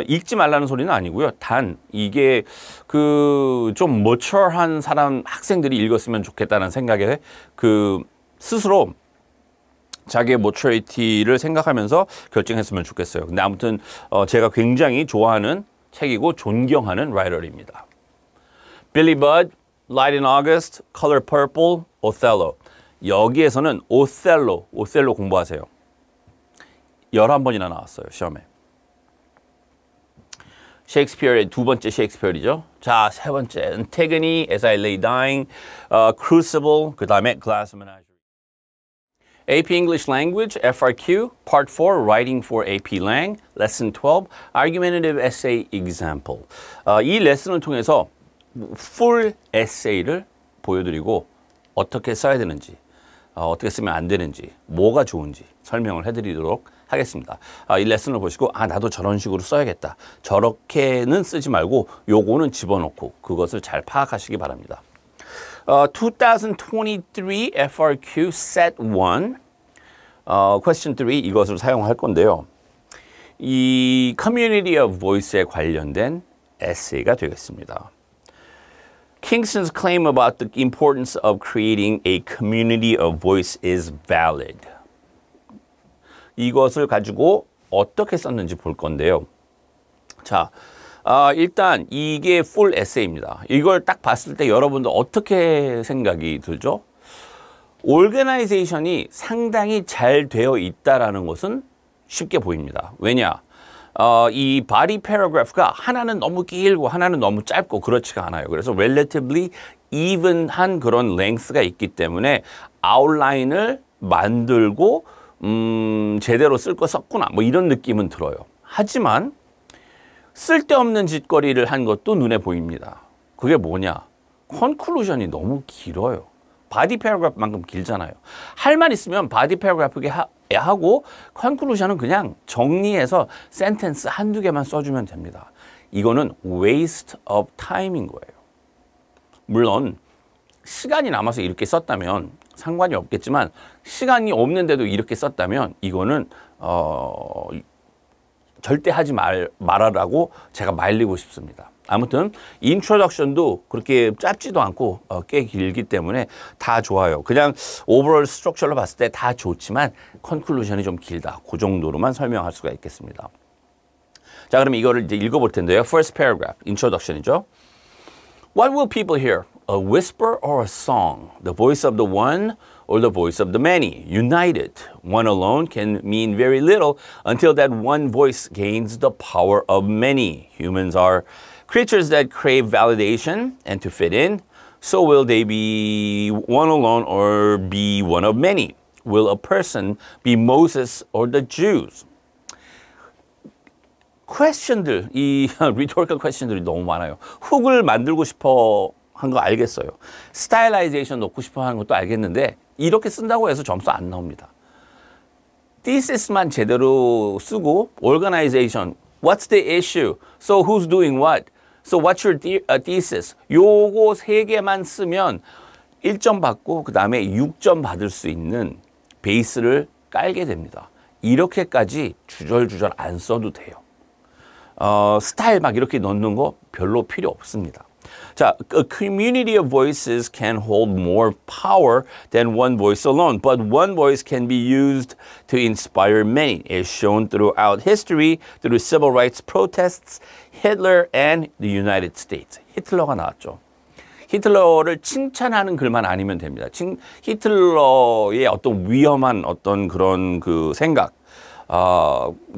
S1: 읽지 말라는 소리는 아니고요. 단 이게 그 좀 mature한 사람 학생들이 읽었으면 좋겠다는 생각에 그 스스로 자기의 maturity를 생각하면서 결정했으면 좋겠어요. 근데 아무튼 제가 굉장히 좋아하는 책이고 존경하는 라이터입니다. Billy Budd, Light in August, Color Purple, Othello. 여기에서는 오셀로 공부하세요. 11번이나 나왔어요, 시험에. 셰익스피어의 두 번째 셰익스피어이죠. 자, 세 번째, Antigone, As I Lay Dying, Crucible, 그 다음에 Glass Menagerie. AP English Language, FRQ, Part 4, Writing for AP Lang, Lesson 12, Argumentative Essay Example. 이 레슨을 통해서 full essay를 보여드리고 어떻게 써야 되는지, 어떻게 쓰면 안 되는지, 뭐가 좋은지 설명을 해드리도록 하겠습니다. 이 레슨을 보시고 나도 저런 식으로 써야겠다. 저렇게는 쓰지 말고 요거는 집어넣고 그것을 잘 파악하시기 바랍니다. 2023 FRQ Set 1 Question 3 이것을 사용할 건데요. 이 Community of Voice에 관련된 에세이가 되겠습니다. Kingston's claim about the importance of creating a community of voice is valid. 이것을 가지고 어떻게 썼는지 볼 건데요. 자, 일단 이게 full essay입니다. 이걸 딱 봤을 때 여러분들 어떻게 생각이 들죠? organization이 상당히 잘 되어 있다라는 것은 쉽게 보입니다. 왜냐? 이 body paragraph가 하나는 너무 길고 하나는 너무 짧고 그렇지가 않아요. 그래서 relatively even한 그런 length가 있기 때문에 outline을 만들고 제대로 쓸 거 썼구나 뭐 이런 느낌은 들어요. 하지만 쓸데없는 짓거리를 한 것도 눈에 보입니다. 그게 뭐냐? conclusion이 너무 길어요. 바디 패러그래프만큼 길잖아요. 할 말 있으면 바디 패러그래프게 하고 컨클루션은 그냥 정리해서 센텐스 한두 개만 써주면 됩니다. 이거는 waste of time인 거예요. 물론 시간이 남아서 이렇게 썼다면 상관이 없겠지만 시간이 없는데도 이렇게 썼다면 이거는 절대 하지 말아라고 제가 말리고 싶습니다. 아무튼 인트로덕션도 그렇게 짧지도 않고 꽤 길기 때문에 다 좋아요. 그냥 오버롤 스트럭처로 봤을 때 다 좋지만 컨클루션이 좀 길다. 그 정도로만 설명할 수가 있겠습니다. 자, 그럼 이거를 이제 읽어볼 텐데요. First paragraph, introduction이죠. What will people hear? A whisper or a song? The voice of the one or the voice of the many? United. One alone can mean very little until that one voice gains the power of many. Humans are creatures that crave validation and to fit in. So will they be one alone or be one of many? Will a person be Moses or the Jews? question들, 이 rhetorical question들이 너무 많아요. 훅을 만들고 싶어 한 거 알겠어요. 스타일라이제이션 넣고 싶어 하는 것도 알겠는데 이렇게 쓴다고 해서 점수 안 나옵니다. thisis만 제대로 쓰고 organization, what's the issue? So who's doing what? So what's your thesis? 요거 세 개만 쓰면 1점 받고 그 다음에 6점 받을 수 있는 베이스를 깔게 됩니다. 이렇게까지 주절주절 안 써도 돼요. 스타일 막 이렇게 넣는 거 별로 필요 없습니다. 자, a community of voices can hold more power than one voice alone, but one voice can be used to inspire many, as shown throughout history, through civil rights protests, Hitler and the United States. 히틀러가 나왔죠. 히틀러를 칭찬하는 글만 아니면 됩니다. 히틀러의 어떤 위험한 어떤 그런 그 생각,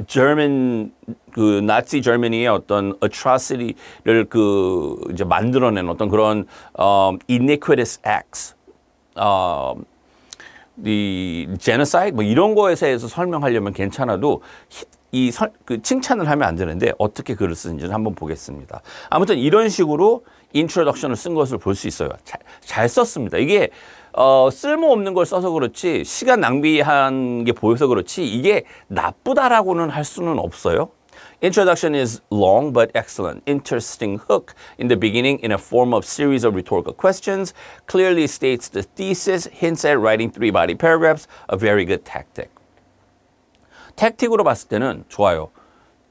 S1: German 그 나치 저머니의 어떤 atrocity를 그 이제 만들어낸 어떤 그런 iniquitous acts, the genocide 뭐 이런 거에 대해서 설명하려면 괜찮아도 그 칭찬을 하면 안 되는데 어떻게 글을 쓰는지는 한번 보겠습니다. 아무튼 이런 식으로 introduction을 쓴 것을 볼 수 있어요. 잘 썼습니다. 이게 쓸모없는 걸 써서 그렇지 시간 낭비한 게 보여서 그렇지 이게 나쁘다라고는 할 수는 없어요. Introduction is long but excellent. Interesting hook in the beginning in a form of series of rhetorical questions. Clearly states the thesis, hints at writing 3-body paragraphs. A very good tactic. 택틱으로 봤을 때는 좋아요.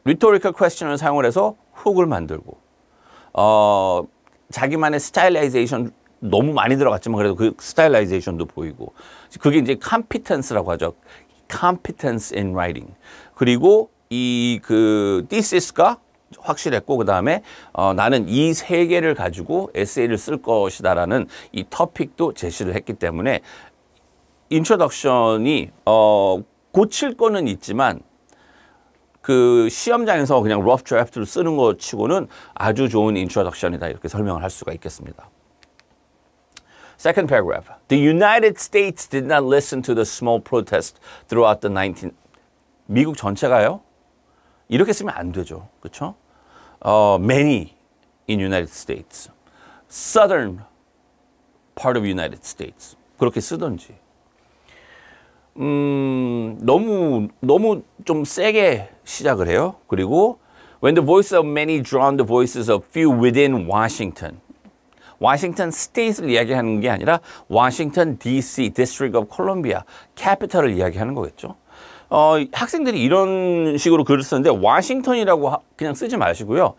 S1: rhetorical question을 사용을 해서 훅을 만들고 자기만의 스타일라이제이션 너무 많이 들어갔지만 그래도 그 스타일라이제이션도 보이고 그게 이제 competence라고 하죠. competence in writing. 그리고 이 그 thesis,가 확실했고 그 다음에 나는 이 세 개를 가지고 에세이를 쓸 것이다라는 이 토픽도 제시를 했기 때문에 introduction이 고칠 거는 있지만 그 시험장에서 그냥 rough draft를 쓰는 것 치고는 아주 좋은 introduction이다 이렇게 설명을 할 수가 있겠습니다. Second paragraph. The United States did not listen to the small protest throughout the 19... 미국 전체가요? 이렇게 쓰면 안 되죠. 그렇죠? Many in United States. Southern part of United States. 그렇게 쓰든지. 너무 좀 세게 시작을 해요. 그리고 when the voice of many drowned the voices of few within Washington. 워싱턴 스테이트를 이야기하는 게 아니라 워싱턴 DC, District of Columbia, 캐피털을 이야기하는 거겠죠. 학생들이 이런 식으로 글을 쓰는데 워싱턴이라고 그냥 쓰지 마시고요.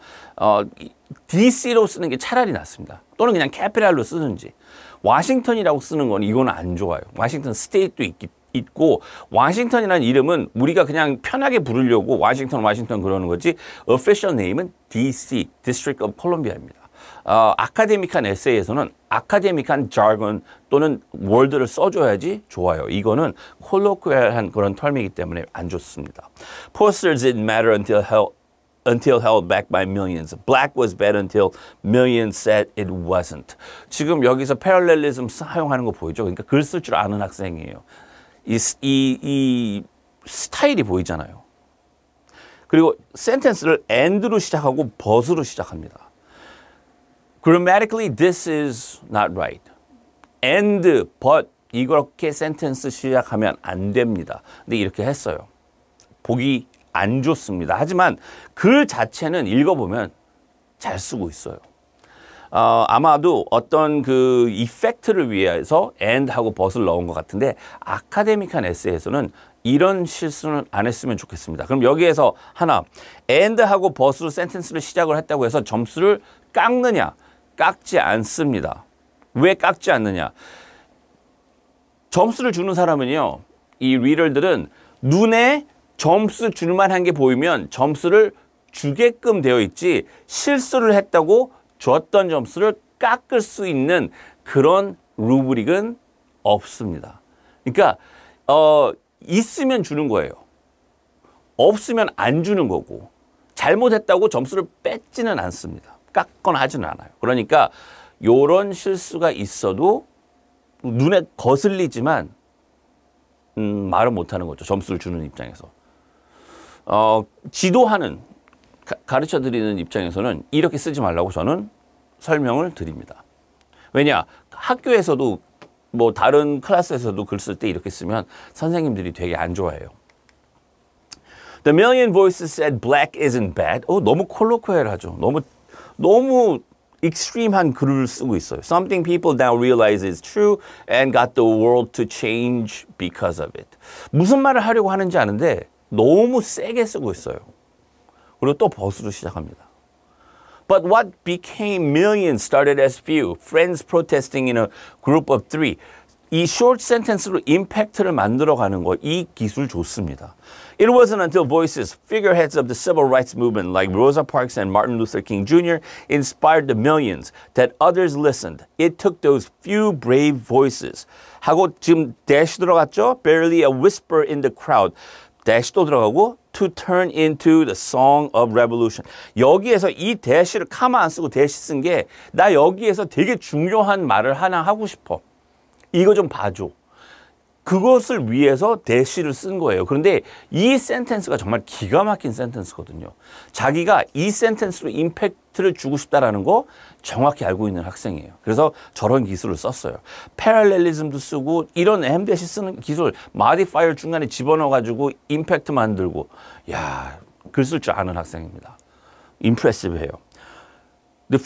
S1: DC로 쓰는 게 차라리 낫습니다. 또는 그냥 캐피탈로 쓰든지. 워싱턴이라고 쓰는 건 이거는 안 좋아요. 워싱턴 스테이트도 있고 워싱턴이라는 이름은 우리가 그냥 편하게 부르려고 워싱턴 그러는 거지 official name은 DC, District of Columbia입니다. 아카데믹한 에세이에서는 아카데믹한 jargon 또는 word를 써줘야지 좋아요. 이거는 콜로퀴얼한 그런 텀이기 때문에 안 좋습니다. Posters didn't matter until held back by millions. Black was bad until millions said it wasn't. 지금 여기서 parallelism 사용하는 거 보이죠? 그러니까 글 쓸 줄 아는 학생이에요. 이 스타일이 보이잖아요. 그리고 sentence를 and로 시작하고 but으로 시작합니다. Grammatically, this is not right. And, but 이렇게 센텐스 시작하면 안 됩니다. 근데 이렇게 했어요. 보기 안 좋습니다. 하지만 글 자체는 읽어보면 잘 쓰고 있어요. 아마도 어떤 그 이펙트를 위해서 and하고 but을 넣은 것 같은데 아카데믹한 에세이에서는 이런 실수는 안 했으면 좋겠습니다. 그럼 여기에서 하나, and하고 but으로 센텐스를 시작을 했다고 해서 점수를 깎느냐? 깎지 않습니다. 왜 깎지 않느냐? 점수를 주는 사람은요. 이 리더들은 눈에 점수 줄 만한 게 보이면 점수를 주게끔 되어 있지 실수를 했다고 줬던 점수를 깎을 수 있는 그런 루브릭은 없습니다. 그러니까 있으면 주는 거예요. 없으면 안 주는 거고 잘못했다고 점수를 뺏지는 않습니다. 깎거나 하지는 않아요. 그러니까 이런 실수가 있어도 눈에 거슬리지만 말은 못하는 거죠. 점수를 주는 입장에서. 지도하는, 가르쳐드리는 입장에서는 이렇게 쓰지 말라고 저는 설명을 드립니다. 왜냐? 학교에서도 뭐 다른 클래스에서도 글 쓸 때 이렇게 쓰면 선생님들이 되게 안 좋아해요. The million voices said black isn't bad. 너무 콜로퀴얼하죠. 너무 extreme한 글을 쓰고 있어요. Something people now realize is true and got the world to change because of it. 무슨 말을 하려고 하는지 아는데 너무 세게 쓰고 있어요. 그리고 또 버스로 시작합니다. But what became millions started as few. Friends protesting in a group of 3. 이 short sentence로 임팩트를 만들어가는 거, 이 기술 좋습니다. It wasn't until voices, figureheads of the civil rights movement like Rosa Parks and Martin Luther King Jr. inspired the millions that others listened. It took those few brave voices. 하고 지금 dash 들어갔죠? Barely a whisper in the crowd. dash 또 들어가고 to turn into the song of revolution. 여기에서 이 dash를 카마 안 쓰고 dash 쓴 게 나 여기에서 되게 중요한 말을 하나 하고 싶어. 이거 좀 봐줘. 그것을 위해서 dash를 쓴 거예요. 그런데 이 센텐스가 정말 기가 막힌 센텐스거든요. 자기가 이 센텐스로 임팩트를 주고 싶다라는 거 정확히 알고 있는 학생이에요. 그래서 저런 기술을 썼어요. 패럴렐리즘도 쓰고 이런 m 쓰는 기술, modifier 중간에 집어넣어가지고 임팩트 만들고 야, 글 쓸 줄 아는 학생입니다. 임프레시브해요. The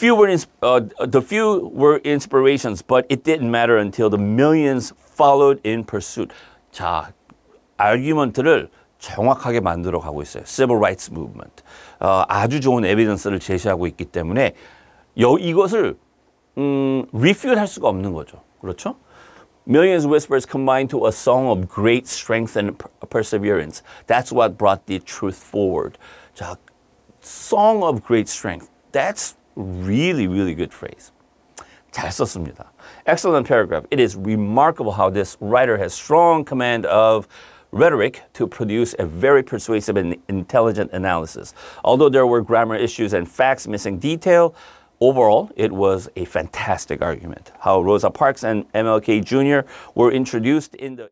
S1: few were inspirations, but it didn't matter until the millions followed in pursuit. 자, 아규먼트를 정확하게 만들어 가고 있어요. Civil Rights Movement. 아주 좋은 에비던스를 제시하고 있기 때문에 이것을 refute 할 수가 없는 거죠. 그렇죠? Millions whispers combined to a song of great strength and perseverance. That's what brought the truth forward. 자, song of great strength. That's really, really good phrase. 잘 썼습니다. Excellent paragraph. It is remarkable how this writer has strong command of rhetoric to produce a very persuasive and intelligent analysis. Although there were grammar issues and facts missing detail, overall, it was a fantastic argument. How Rosa Parks and MLK Jr. were introduced in the